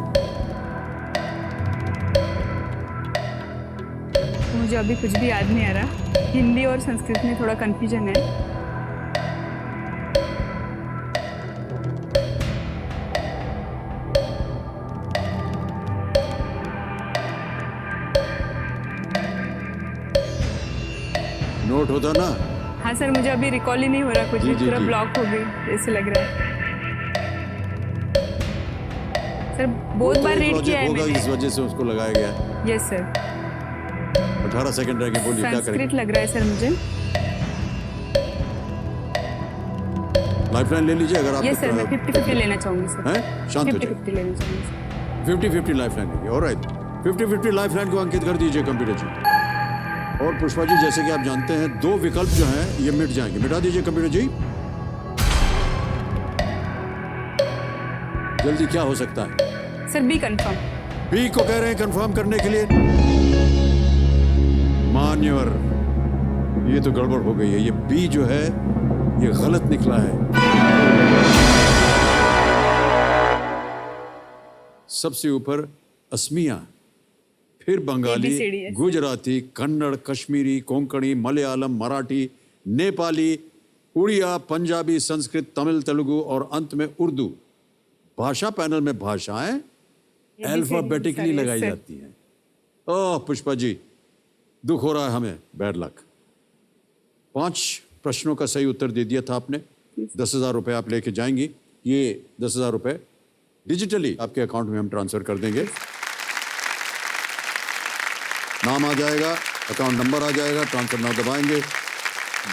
F: मुझे अभी कुछ भी याद नहीं आ रहा, हिंदी और संस्कृत में थोड़ा कंफ्यूजन है।
A: नोट होता ना?
F: हाँ सर, मुझे अभी रिकॉल ही नहीं हो रहा, कुछ
A: जी,
F: भी
A: जी,
F: पूरा
A: जी।
F: ब्लॉक हो गई ऐसे लग रहा है। सर बहुत बार रीड किया है
A: होगा,
F: मैंने।
A: इस वजह से उसको लगाया गया है।
F: Yes sir.
A: 18 सेकंड रह गए, बोलिए क्या
F: संस्कृत
A: करेंगे?
F: लग रहा है सर मुझे।
A: लाइफलाइन ले लीजिए अगर आप।
F: यस सर, मैं 50-50 लेना चाहूंगी सर।
A: हैं? शांत हो जाइए।
F: 50-50 लेना चाहूंगी सर।
A: 50-50 लाइफलाइन लेंगे, ऑलराइट। 50-50 लाइफलाइन को अंकित कर दीजिए कंप्यूटर जी। और पुष्पा जी, जैसे कि आप जानते हैं, 2 विकल्प जो हैं ये मिट जाएंगे, मिटा दीजिए कंप्यूटर जी। जल्दी, क्या हो सकता है?
F: Sir be confirm.
A: बी को कह रहे हैं कंफर्म करने के लिए। मान्यवर, ये तो गड़बड़ हो गई है, ये बी जो है ये गलत निकला है। सबसे ऊपर असमिया, फिर बंगाली,
F: ABCD है।
A: गुजराती, कन्नड़, कश्मीरी, कोंकणी, मलयालम, मराठी, नेपाली, उड़िया, पंजाबी, संस्कृत, तमिल, तेलुगु और अंत में उर्दू। भाषा पैनल में भाषाएं अल्फाबेटिकली लगाई जाती हैं। ओह पुष्पा जी, दुख हो रहा है हमें, बैड लक। 5 प्रश्नों का सही उत्तर दे दिया था आपने। 10,000 रुपए आप लेके जाएंगी। ये 10,000 रुपए डिजिटली आपके अकाउंट में हम ट्रांसफर कर देंगे। नाम आ जाएगा, अकाउंट नंबर आ जाएगा, ट्रांसफर नाउ दबाएंगे।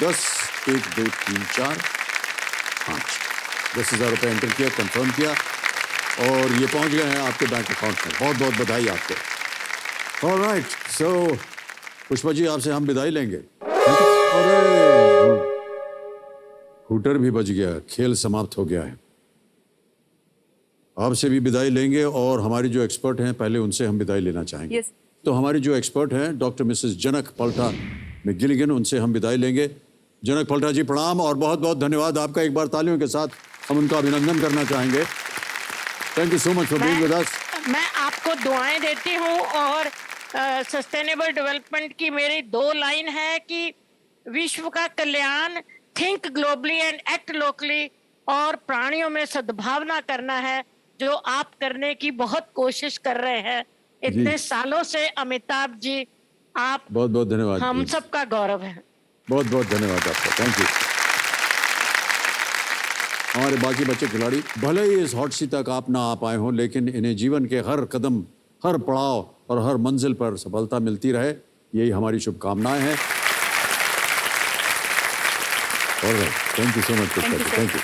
A: 10 1 2 3 4 5 10,000 रुपए एंटर किया, कंफर्म किया और ये पहुंच गए हैं आपके बैंक अकाउंट में। बहुत बहुत बधाई आपको। ऑलराइट, सो पुष्पा जी, आपसे हम विदाई लेंगे। अरे हूटर भी बज गया, खेल समाप्त हो गया है। आपसे भी विदाई लेंगे और हमारी जो एक्सपर्ट हैं पहले उनसे हम विदाई लेना चाहेंगे।
F: Yes.
A: तो हमारी जो एक्सपर्ट हैं डॉक्टर मिसेस जनक पलटा मैकगिलिगन, उनसे हम विदाई लेंगे। जनक पलटा जी प्रणाम और बहुत बहुत धन्यवाद आपका। एक बार तालियों के साथ हम उनका अभिनंदन करना चाहेंगे। Thank you so much for being with us.
D: मैं आपको दुआएं देती हूँ और सस्टेनेबल डेवलपमेंट की मेरी 2 लाइन है कि विश्व का कल्याण, think globally and act locally, और प्राणियों में सद्भावना करना है जो आप करने की बहुत कोशिश कर रहे हैं इतने सालों से। अमिताभ जी, आप
A: बहुत बहुत धन्यवाद।
D: हम सबका गौरव है।
A: बहुत बहुत धन्यवाद आपका, थैंक यू। हमारे बाकी बच्चे खिलाड़ी भले ही इस हॉट सीट तक आप ना आ पाए हों, लेकिन इन्हें जीवन के हर कदम, हर पड़ाव और हर मंजिल पर सफलता मिलती रहे, यही हमारी शुभकामनाएं हैं। और thank you so much, thank you.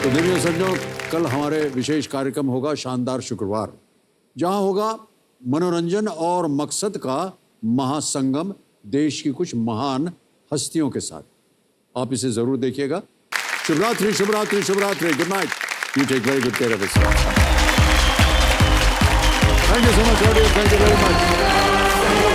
A: तो देखिए सज्जनों, कल हमारे विशेष कार्यक्रम होगा शानदार शुक्रवार, जहां होगा मनोरंजन और मकसद का महासंगम देश की कुछ महान हस्तियों के साथ। आप इसे जरूर देखिएगा। शुभ रात्रि, शुभ रात्रि, शुभ रात्रि। Good night. You take very good care of yourself. Thank you so much, thank you very much.